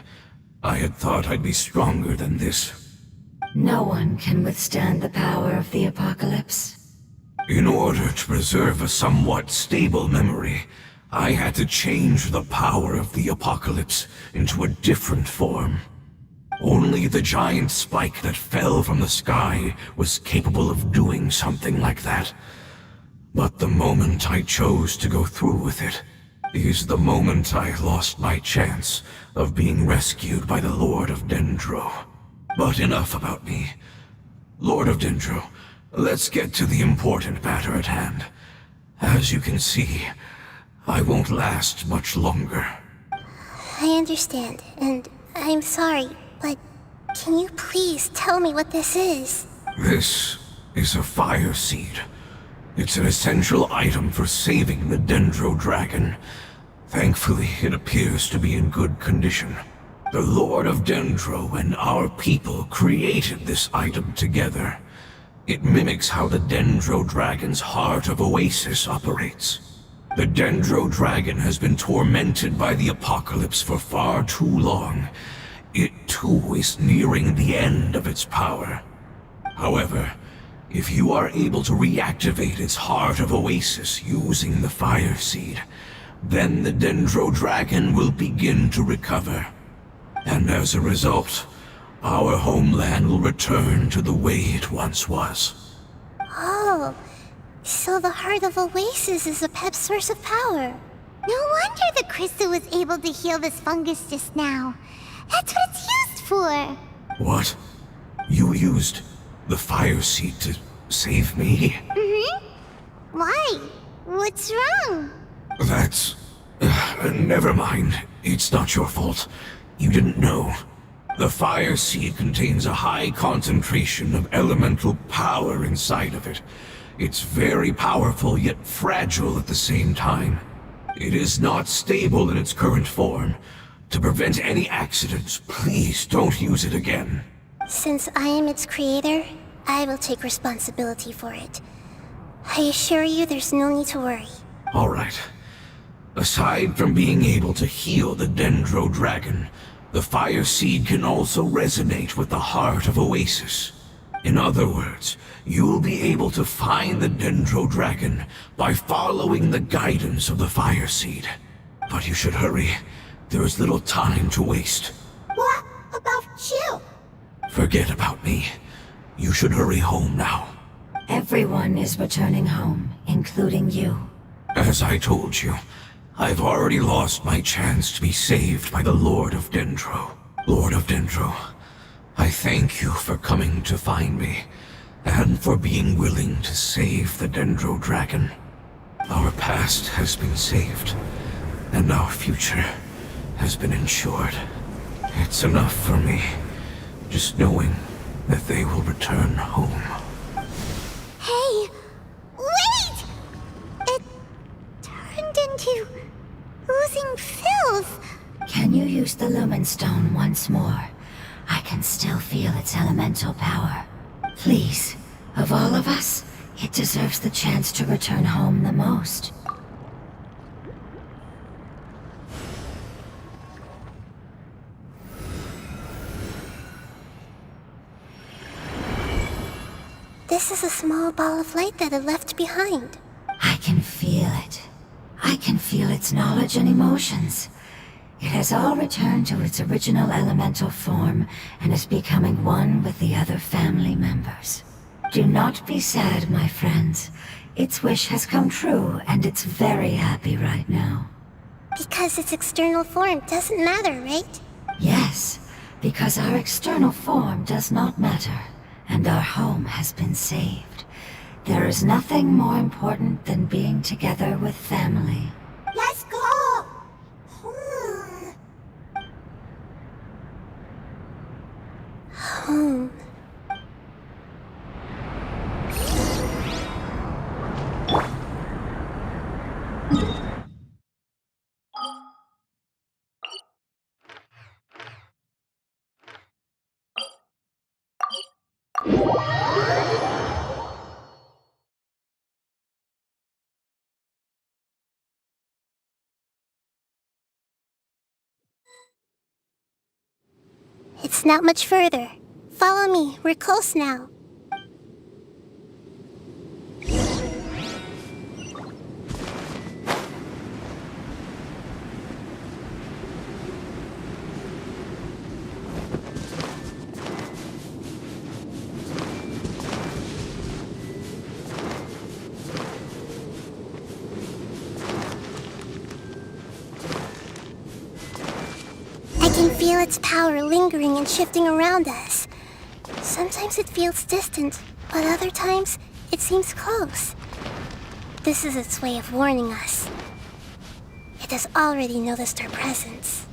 I had thought I'd be stronger than this. No one can withstand the power of the apocalypse. In order to preserve a somewhat stable memory, I had to change the power of the apocalypse into a different form. Only the giant spike that fell from the sky was capable of doing something like that. But the moment I chose to go through with it is the moment I lost my chance of being rescued by the Lord of Dendro. But enough about me. Lord of Dendro, let's get to the important matter at hand. As you can see, I won't last much longer. I understand, and I'm sorry, but can you please tell me what this is? This is a fire seed. It's an essential item for saving the Dendro dragon. Thankfully, it appears to be in good condition. The Lord of Dendro and our people created this item together. It mimics how the Dendro dragon's heart of Oasis operates. The Dendro dragon has been tormented by the apocalypse for far too long. it too is nearing the end of its power. However, if you are able to reactivate its Heart of Oasis using the Fire Seed, then the Dendro Dragon will begin to recover. And as a result, our homeland will return to the way it once was. Oh, so the Heart of Oasis is a pep source of power. No wonder the crystal was able to heal this fungus just now. That's what it's used for. What? You used the Fire Seed to save me? Mm-hmm. Why? What's wrong? That's... never mind. It's not your fault. You didn't know. The Fire Seed contains a high concentration of elemental power inside of it. It's very powerful, yet fragile at the same time. It is not stable in its current form. To prevent any accidents, please don't use it again. Since I am its creator, I will take responsibility for it. I assure you there's no need to worry. All right. Aside from being able to heal the Dendro Dragon, the Fire Seed can also resonate with the Heart of Oasis. In other words, you'll be able to find the Dendro Dragon by following the guidance of the Fire Seed. But you should hurry. There is little time to waste. What about you? Forget about me. You should hurry home now. Everyone is returning home, including you. As I told you, I've already lost my chance to be saved by the Lord of Dendro. Lord of Dendro, I thank you for coming to find me, and for being willing to save the Dendro Dragon. Our past has been saved, and our future has been ensured. It's enough for me, just knowing that they will return home. Hey, wait! It turned into oozing filth. Can you use the Lumen Stone once more? I can still feel its elemental power. Please, of all of us, it deserves the chance to return home the most. This is a small ball of light that it left behind. I can feel it. I can feel its knowledge and emotions. It has all returned to its original elemental form and is becoming one with the other family members. Do not be sad, my friends. Its wish has come true, and it's very happy right now. Because its external form doesn't matter, right? Yes, because our external form does not matter, and our home has been saved. There is nothing more important than being together with family. Let's go! Home. It's not much further. Follow me, we're close now. I can feel its power lingering and shifting around us. Sometimes it feels distant, but other times it seems close. This is its way of warning us. It has already noticed our presence.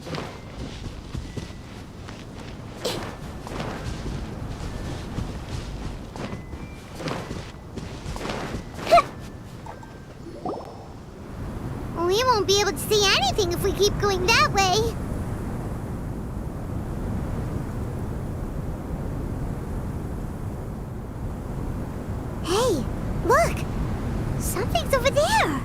We won't be able to see anything if we keep going that way. Hey, look! Something's over there!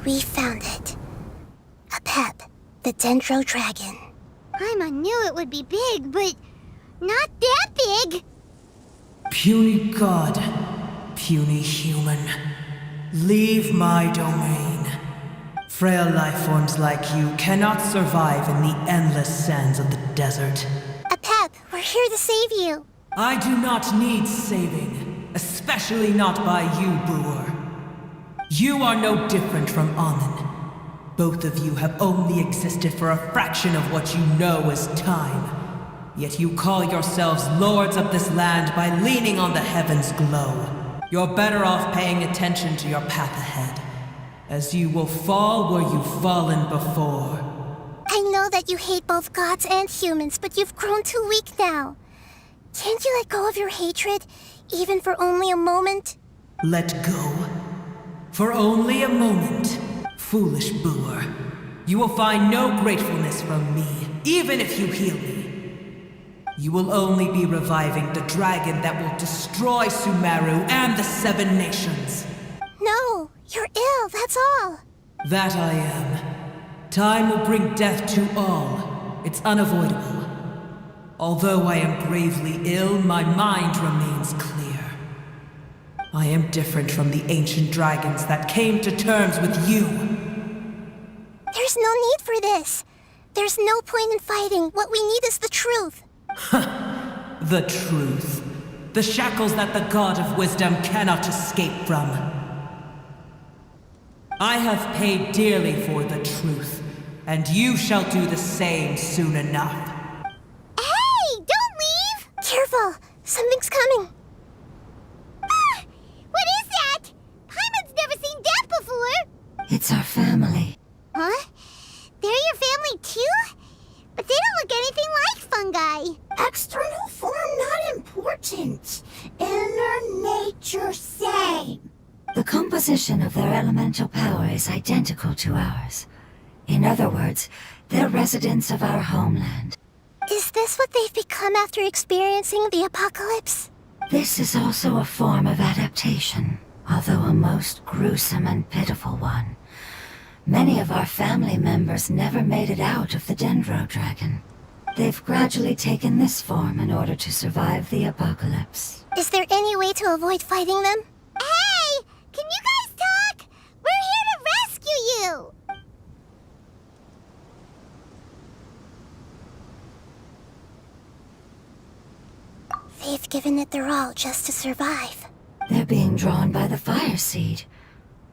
We found it. A pep, the Dendro Dragon. Paimon knew it would be big, but not that big. Puny god, puny human, leave my domain. Frail life forms like you cannot survive in the endless sands of the desert. A pep, we're here to save you. I do not need saving, especially not by you, Brewer. You are no different from Annen. Both of you have only existed for a fraction of what you know as time. Yet you call yourselves lords of this land by leaning on the heavens' glow. You're better off paying attention to your path ahead, as you will fall where you've fallen before. I know that you hate both gods and humans, but you've grown too weak now. Can't you let go of your hatred, even for only a moment? Let go. For only a moment, foolish Brewer. You will find no gratefulness from me, even if you heal me. You will only be reviving the dragon that will destroy Sumeru and the Seven Nations. No, you're ill, that's all. That I am. Time will bring death to all. It's unavoidable. Although I am gravely ill, my mind remains clear. I am different from the ancient dragons that came to terms with you. There's no need for this. There's no point in fighting. What we need is the truth. The truth. The shackles that the God of Wisdom cannot escape from. I have paid dearly for the truth, and you shall do the same soon enough. Hey, don't leave! Careful, something's coming. Ah, what is that? Paimon's never seen that before. It's our family. Huh? They're your family too? But they don't look anything like fungi. External form not important. Inner nature same. The composition of their elemental power is identical to ours. In other words, they're residents of our homeland. Is this what they've become after experiencing the apocalypse? This is also a form of adaptation, although a most gruesome and pitiful one. Many of our family members never made it out of the Dendro Dragon. They've gradually taken this form in order to survive the apocalypse. Is there any way to avoid fighting them? Hey! Can you guys talk? We're here to rescue you! They've given it their all just to survive. They're being drawn by the fire seed.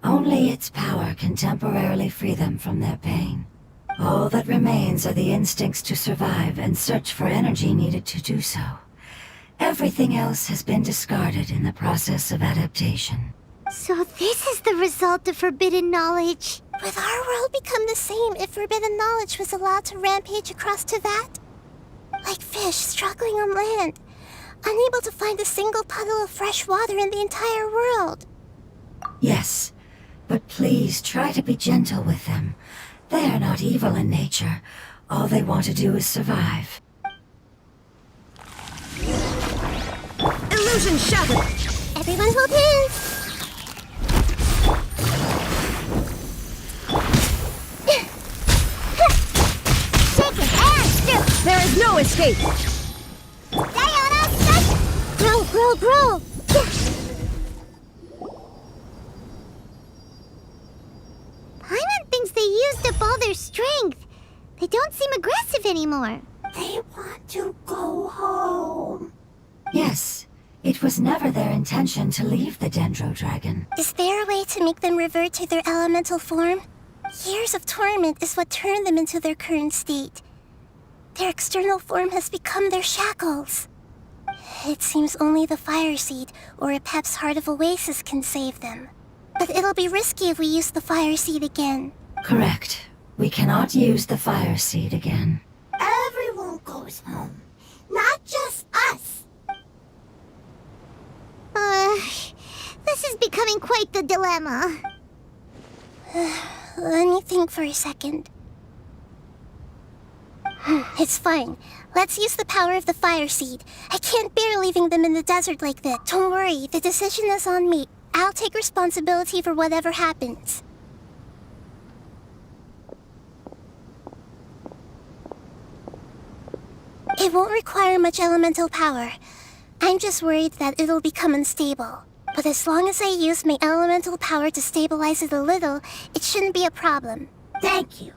Only its power can temporarily free them from their pain. All that remains are the instincts to survive and search for energy needed to do so. Everything else has been discarded in the process of adaptation. So this is the result of forbidden knowledge. Would our world become the same if forbidden knowledge was allowed to rampage across Tevat? Like fish struggling on land, unable to find a single puddle of fresh water in the entire world. Yes, but please try to be gentle with them. They are not evil in nature. All they want to do is survive. Illusion shattered! Everyone hold hands! Shake it and still! There is no escape! Stay on us! Grow! Paimon thinks they used up all their strength. They don't seem aggressive anymore. They want to go home. Yes, it was never their intention to leave the Dendro Dragon. Is there a way to make them revert to their elemental form? Years of torment is what turned them into their current state. Their external form has become their shackles. It seems only the fire seed or a Pep's Heart of Oasis can save them. But it'll be risky if we use the fire seed again. Correct. We cannot use the fire seed again. Everyone goes home. Not just us. This is becoming quite the dilemma. Let me think for a second. It's fine. Let's use the power of the fire seed. I can't bear leaving them in the desert like that. Don't worry, the decision is on me. I'll take responsibility for whatever happens. It won't require much elemental power. I'm just worried that it'll become unstable. But as long as I use my elemental power to stabilize it a little, it shouldn't be a problem. Thank you.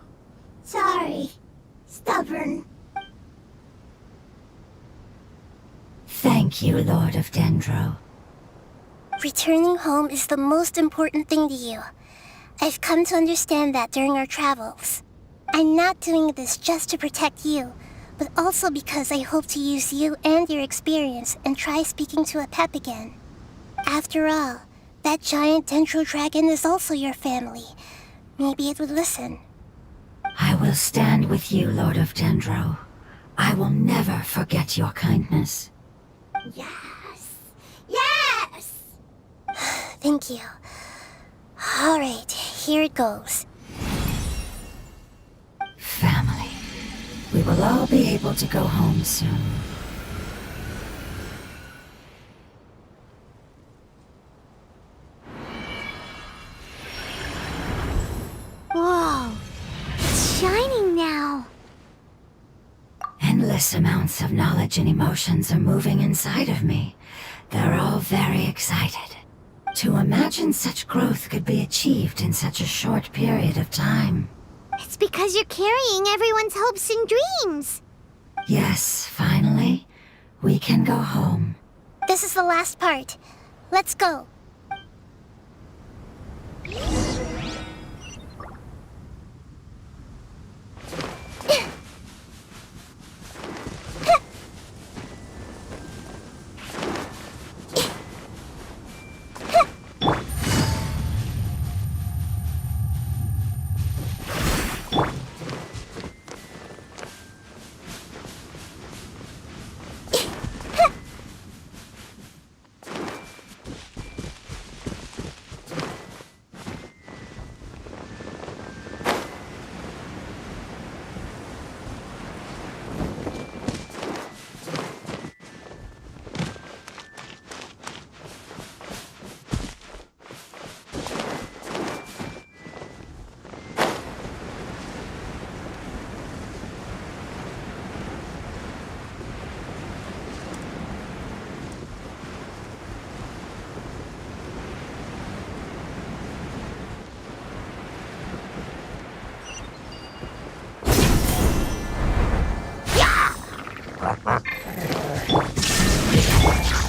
Sorry. Stubborn. Thank you, Lord of Dendro. Returning home is the most important thing to you. I've come to understand that during our travels. I'm not doing this just to protect you, but also because I hope to use you and your experience and try speaking to a pep again. After all, that giant dendro dragon is also your family. Maybe it would listen. I will stand with you, Lord of Dendro. I will never forget your kindness. Yes. Yes! Thank you. Alright, here it goes. Family. We will all be able to go home soon. Whoa, it's shining now. Endless amounts of knowledge and emotions are moving inside of me. They're all very excited. To imagine such growth could be achieved in such a short period of time. It's because you're carrying everyone's hopes and dreams. Yes, finally, we can go home. This is the last part. Let's go.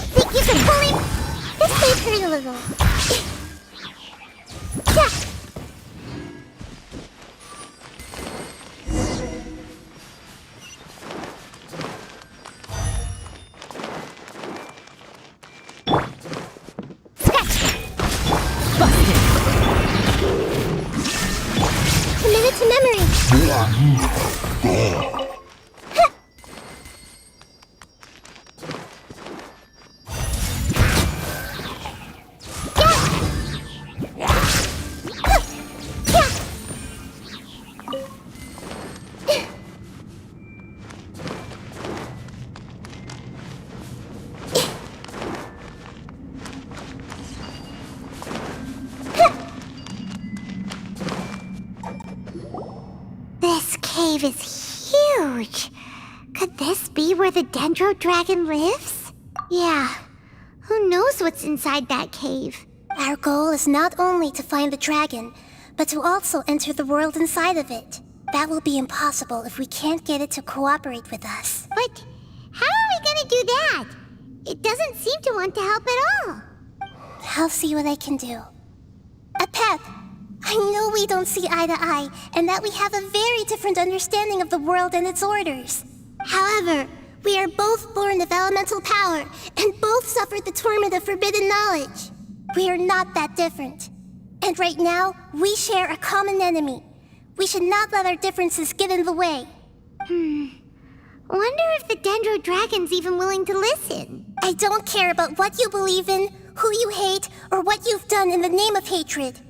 Think you can pull him? This may hurt a little. Yeah. Commit it to memory. This cave is huge. Could this be where the Dendro Dragon lives? Yeah. Who knows what's inside that cave? Our goal is not only to find the dragon, but to also enter the world inside of it. That will be impossible if we can't get it to cooperate with us. But how are we gonna do that? It doesn't seem to want to help at all. I'll see what I can do. Pep, I know we don't see eye to eye, and that we have a very different understanding of the world and its orders. However, we are both born of elemental power, and both suffered the torment of forbidden knowledge. We are not that different. And right now, we share a common enemy. We should not let our differences get in the way. Wonder if the Dendro Dragon's even willing to listen. I don't care about what you believe in, who you hate, or what you've done in the name of hatred.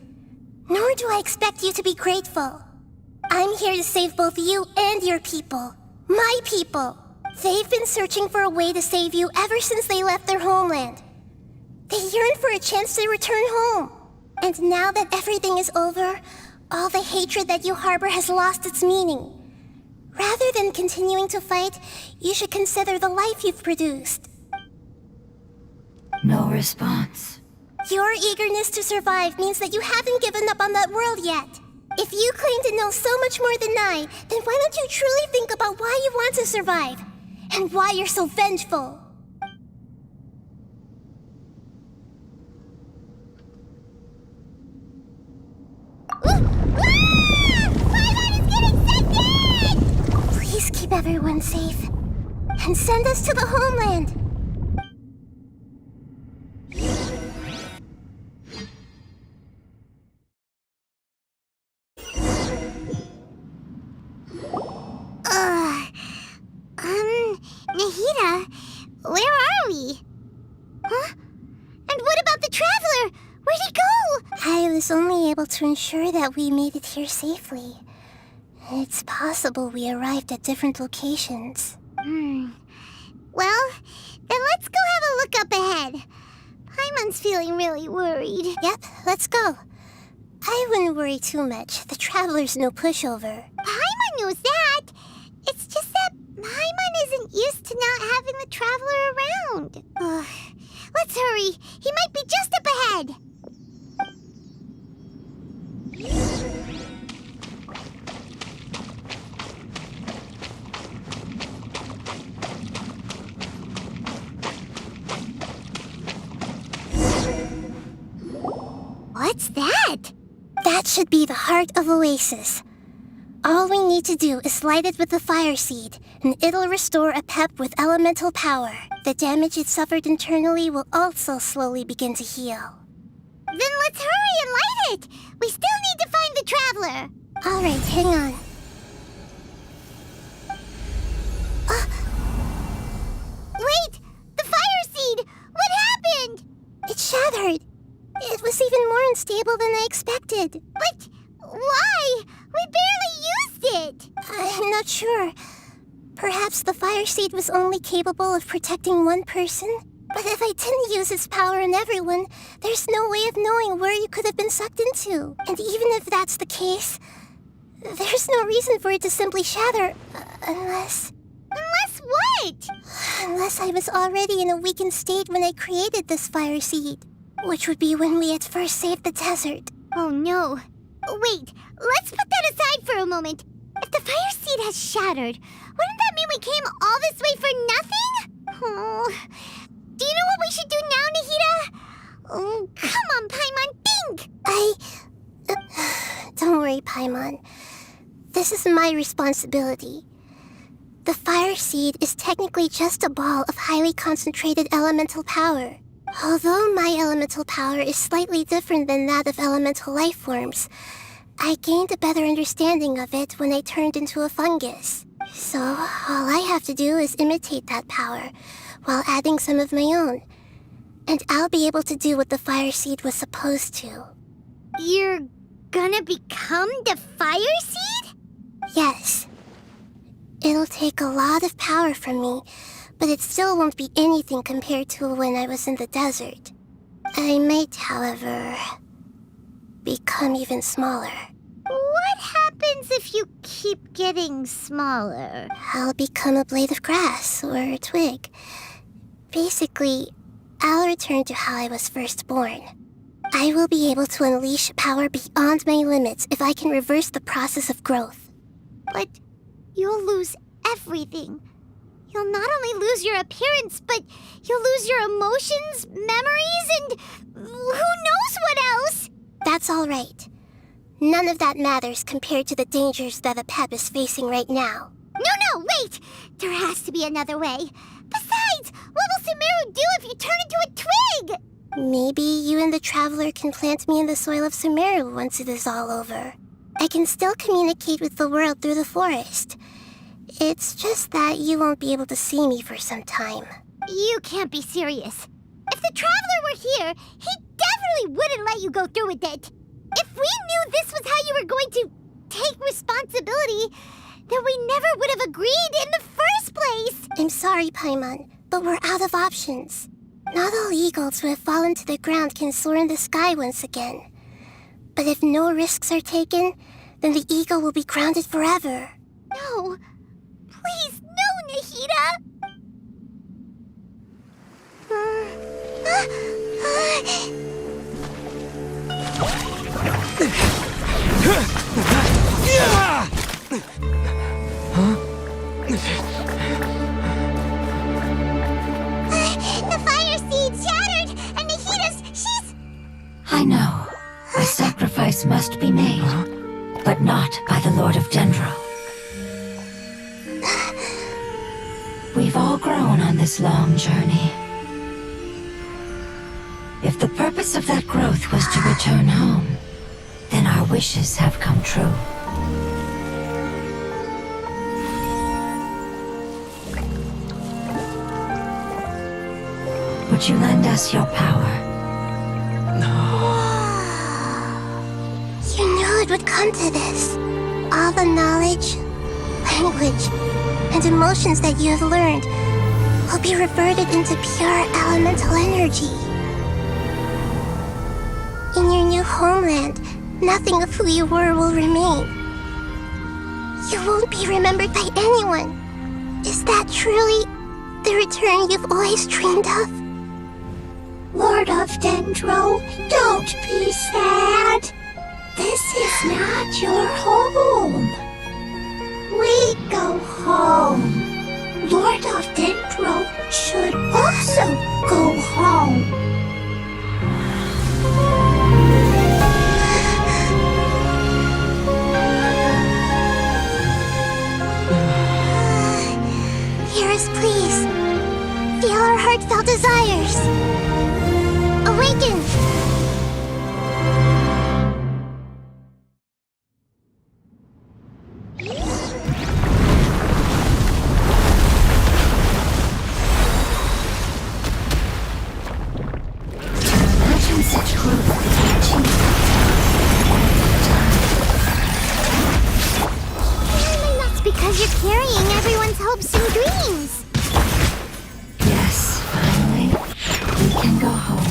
Nor do I expect you to be grateful. I'm here to save both you and your people. My people. They've been searching for a way to save you ever since they left their homeland. They yearn for a chance to return home. And now that everything is over, all the hatred that you harbor has lost its meaning. Rather than continuing to fight, you should consider the life you've produced. No response. Your eagerness to survive means that you haven't given up on that world yet. If you claim to know so much more than I, then why don't you truly think about why you want to survive? And why you're so vengeful? Please keep everyone safe. And send us to the homeland. Nahida, where are we? Huh? And what about the Traveler? Where'd he go? I was only able to ensure that we made it here safely. It's possible we arrived at different locations. Well, then let's go have a look up ahead. Paimon's feeling really worried. Yep, let's go. I wouldn't worry too much. The Traveler's no pushover. Paimon knows that. It's just that Paimon isn't used to not having the Traveler around. Let's hurry. He might be just up ahead. What's that? That should be the heart of Oasis. All we need to do is light it with the fire seed, and it'll restore a pep with elemental power. The damage it suffered internally will also slowly begin to heal. Then let's hurry and light it! We still need to find the Traveler! Alright, hang on. Wait! The fire seed! What happened? It shattered. It was even more unstable than I expected. But why? We barely used it! I'm not sure. Perhaps the fire seed was only capable of protecting one person? But if I didn't use its power on everyone, there's no way of knowing where you could have been sucked into. And even if that's the case, there's no reason for it to simply shatter, unless... Unless what? Unless I was already in a weakened state when I created this fire seed. Which would be when we had first saved the desert. Oh no. Wait, let's put that aside for a moment. If the fire seed has shattered, wouldn't that mean we came all this way for nothing? Oh... Do you know what we should do now, Nahida? Oh, come on, Paimon, think! Don't worry, Paimon. This is my responsibility. The fire seed is technically just a ball of highly concentrated elemental power. Although my elemental power is slightly different than that of elemental life forms, I gained a better understanding of it when I turned into a fungus. So, all I have to do is imitate that power, while adding some of my own. And I'll be able to do what the fire seed was supposed to. You're gonna become the fire seed? Yes. It'll take a lot of power from me, but it still won't be anything compared to when I was in the desert. I might, however, become even smaller. What happens if you keep getting smaller? I'll become a blade of grass or a twig. Basically, I'll return to how I was first born. I will be able to unleash power beyond my limits if I can reverse the process of growth. But you'll lose everything. You'll not only lose your appearance, but you'll lose your emotions, memories, and who knows what else? That's all right. None of that matters compared to the dangers that the Pep is facing right now. No, wait! There has to be another way. Besides, what will Sumeru do if you turn into a twig? Maybe you and the Traveler can plant me in the soil of Sumeru once it is all over. I can still communicate with the world through the forest. It's just that you won't be able to see me for some time. You can't be serious. If the Traveler were here, he definitely wouldn't let you go through with it. If we knew this was how you were going to take responsibility, then we never would have agreed in the first place. I'm sorry, Paimon, but we're out of options. Not all eagles who have fallen to the ground can soar in the sky once again. But if no risks are taken, then the eagle will be grounded forever. No, Please, no, Nahida! The fire seed shattered, and she's... I know. A sacrifice must be made, but not by the Lord of Dendro. We've all grown on this long journey. If the purpose of that growth was to return home, then our wishes have come true. Would you lend us your power? You knew it would come to this. All the knowledge, language, and emotions that you have learned will be reverted into pure elemental energy. In your new homeland, nothing of who you were will remain. You won't be remembered by anyone. Is that truly the return you've always dreamed of? Lord of Dendro, don't be sad. This is not your home. We go home. Lord of Dendro should also go home. Hear us, please. Feel our heartfelt desires. Awaken! Imagine such growth could be achieved. And that's because you're carrying everyone's hopes and dreams. Yes, finally, we can go home.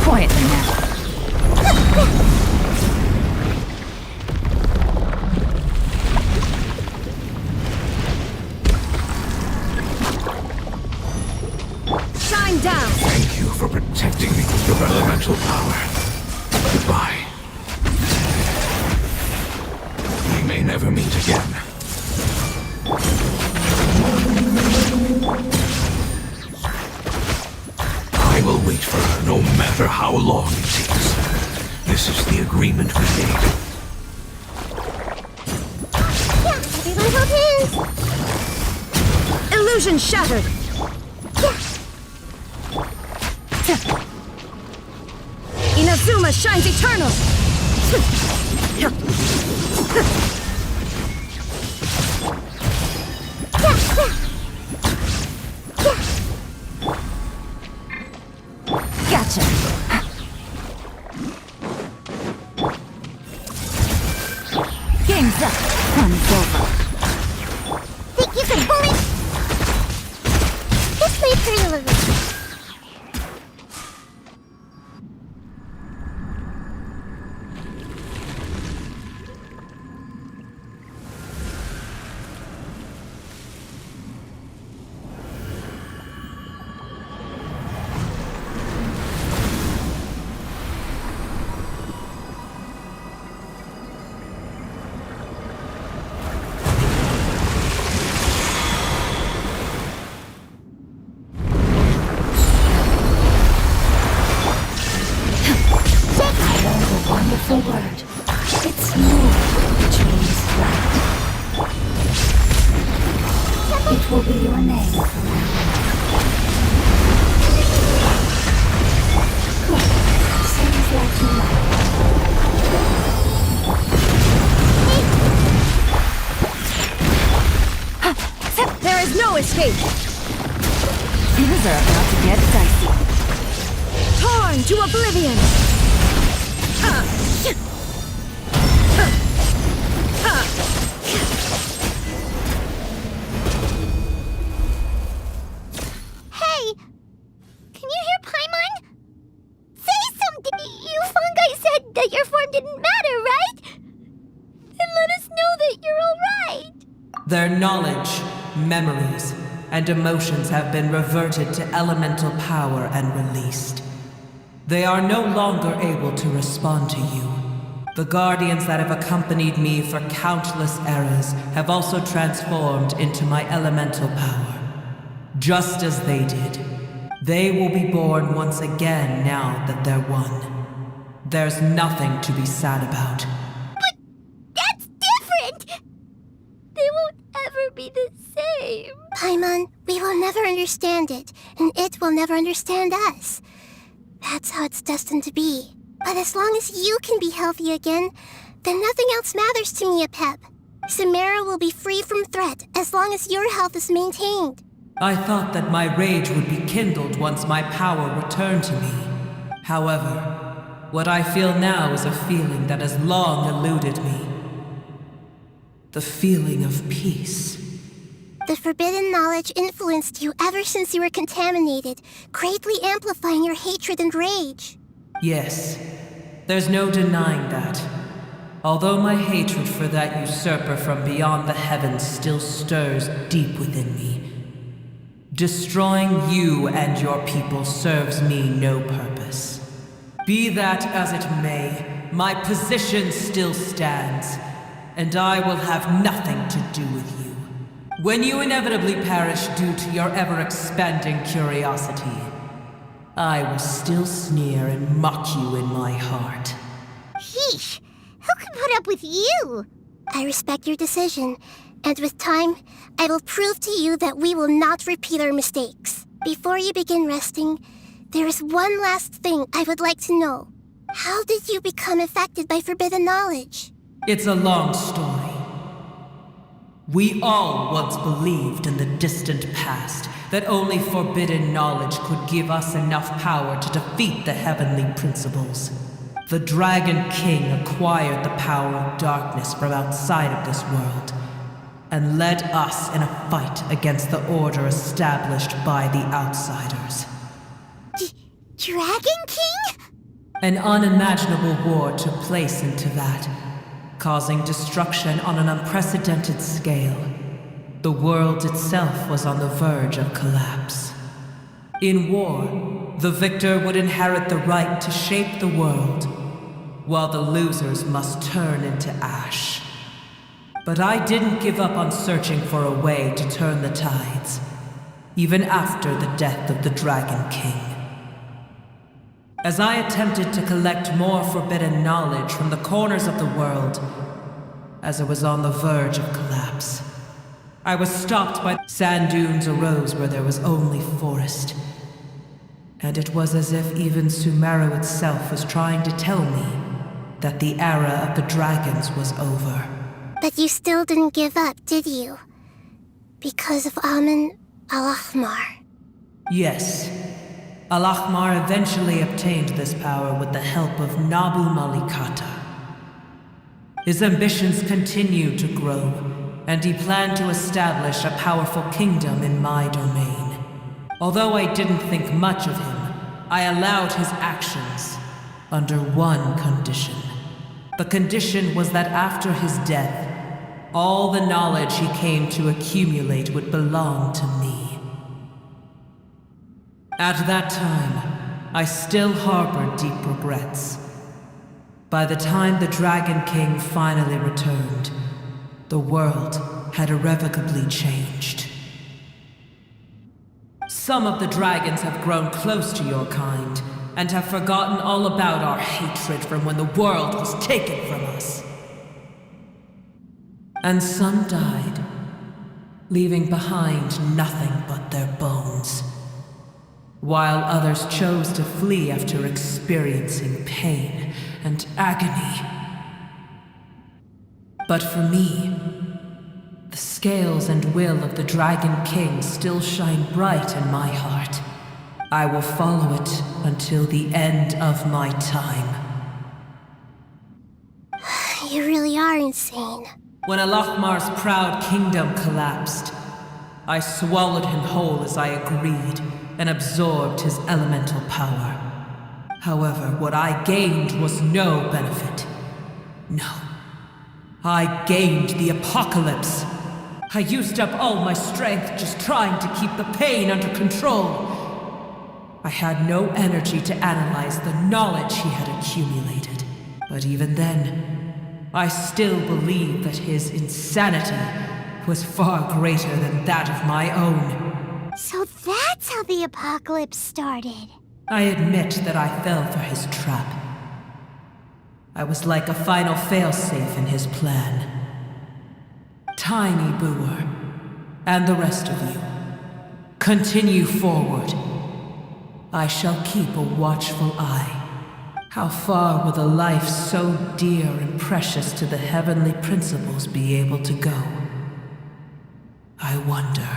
Quietly now. Shine down! Thank you for protecting me with your elemental power. Goodbye. We may never meet again. I will wait for her no matter how long it takes. This is the agreement we made. Yeah, everyone hold hands. Illusion shattered! Inazuma shines eternal! Gotcha. Game's up. Fun's over. Think you can bully? Just leave her alone. Wonderful word. It's moved, which means flat. It will be your name from now on. Good. Seems like you like it. There is no escape! Things are about to get dicey. Torn to oblivion! Their knowledge, memories, and emotions have been reverted to elemental power and released. They are no longer able to respond to you. The guardians that have accompanied me for countless eras have also transformed into my elemental power. Just as they did. They will be born once again now that they're one. There's nothing to be sad about. But that's different! They won't ever be the same. Paimon, we will never understand it, and it will never understand us. That's how it's destined to be. But as long as you can be healthy again, then nothing else matters to me, Apep. Samara will be free from threat as long as your health is maintained. I thought that my rage would be kindled once my power returned to me. However, what I feel now is a feeling that has long eluded me. The feeling of peace. The forbidden knowledge influenced you ever since you were contaminated, greatly amplifying your hatred and rage. Yes, there's no denying that. Although my hatred for that usurper from beyond the heavens still stirs deep within me, destroying you and your people serves me no purpose. Be that as it may, my position still stands, and I will have nothing to do with you. When you inevitably perish due to your ever-expanding curiosity, I will still sneer and mock you in my heart. Sheesh, who can put up with you? I respect your decision, and with time, I will prove to you that we will not repeat our mistakes. Before you begin resting, there is one last thing I would like to know. How did you become affected by forbidden knowledge? It's a long story. We all once believed in the distant past that only forbidden knowledge could give us enough power to defeat the heavenly principles. The Dragon King acquired the power of darkness from outside of this world, and led us in a fight against the order established by the outsiders. Dragon King? An unimaginable war took place into that, causing destruction on an unprecedented scale. The world itself was on the verge of collapse. In war, the victor would inherit the right to shape the world, while the losers must turn into ash. But I didn't give up on searching for a way to turn the tides, even after the death of the Dragon King. As I attempted to collect more forbidden knowledge from the corners of the world, as it was on the verge of collapse, I was stopped by sand dunes arose where there was only forest. And it was as if even Sumeru itself was trying to tell me that the era of the dragons was over. But you still didn't give up, did you? Because of Amun Al-Ahmar. Yes. Al-Ahmar eventually obtained this power with the help of Nabu Malikata. His ambitions continued to grow, and he planned to establish a powerful kingdom in my domain. Although I didn't think much of him, I allowed his actions under one condition. The condition was that after his death, all the knowledge he came to accumulate would belong to me. At that time, I still harbored deep regrets. By the time the Dragon King finally returned, the world had irrevocably changed. Some of the dragons have grown close to your kind, and have forgotten all about our hatred from when the world was taken from us. And some died, leaving behind nothing but their bones, while others chose to flee after experiencing pain and agony. But for me, the scales and will of the Dragon King still shine bright in my heart. I will follow it until the end of my time. You really are insane. When Al-Ahmar's proud kingdom collapsed, I swallowed him whole as I agreed, and absorbed his elemental power. However, what I gained was no benefit. No. I gained the apocalypse. I used up all my strength just trying to keep the pain under control. I had no energy to analyze the knowledge he had accumulated. But even then, I still believed that his insanity was far greater than that of my own. So that's how the apocalypse started. I admit that I fell for his trap. I was like a final failsafe in his plan. Tiny Boer, and the rest of you, continue forward. I shall keep a watchful eye. How far will a life so dear and precious to the heavenly principles be able to go? I wonder.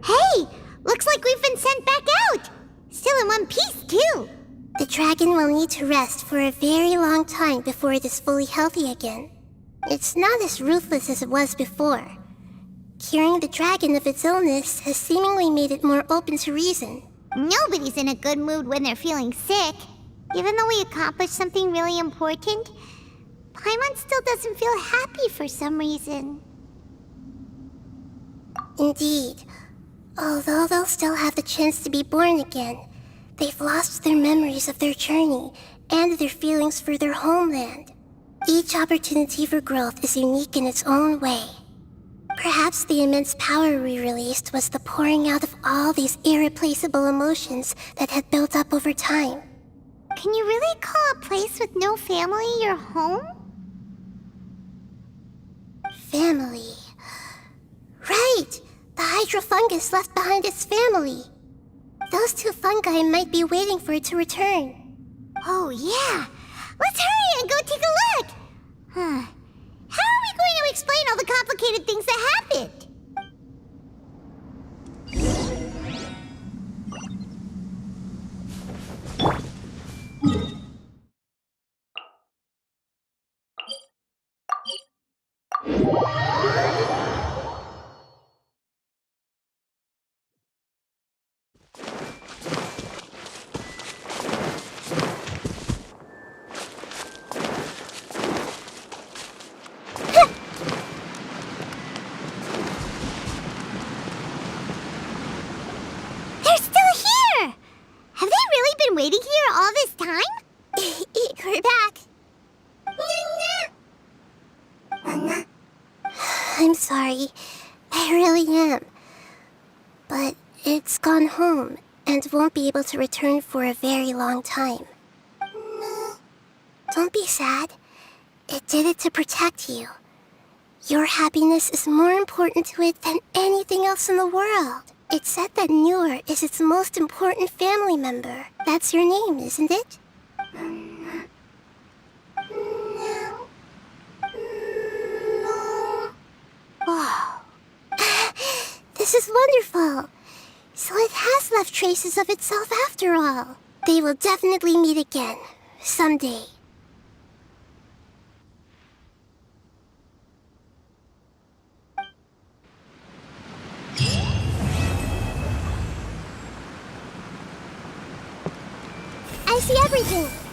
Hey! Looks like we've been sent back out! Still in one piece, too! The dragon will need to rest for a very long time before it is fully healthy again. It's not as ruthless as it was before. Curing the dragon of its illness has seemingly made it more open to reason. Nobody's in a good mood when they're feeling sick. Even though we accomplished something really important, Paimon still doesn't feel happy for some reason. Indeed. Although they'll still have the chance to be born again, they've lost their memories of their journey and their feelings for their homeland. Each opportunity for growth is unique in its own way. Perhaps the immense power we released was the pouring out of all these irreplaceable emotions that had built up over time. Can you really call a place with no family your home? Family. Right! The hydrofungus left behind its family. Those two fungi might be waiting for it to return. Oh, yeah! Let's hurry and go take a look! Huh. How are we going to explain all the complicated things that happened? Waiting here all this time? We're back. I'm sorry. I really am. But it's gone home and won't be able to return for a very long time. Don't be sad. It did it to protect you. Your happiness is more important to it than anything else in the world. It said that Newer is its most important family member. That's your name, isn't it? Wow. This is wonderful. So it has left traces of itself after all. They will definitely meet again, someday. I see everything.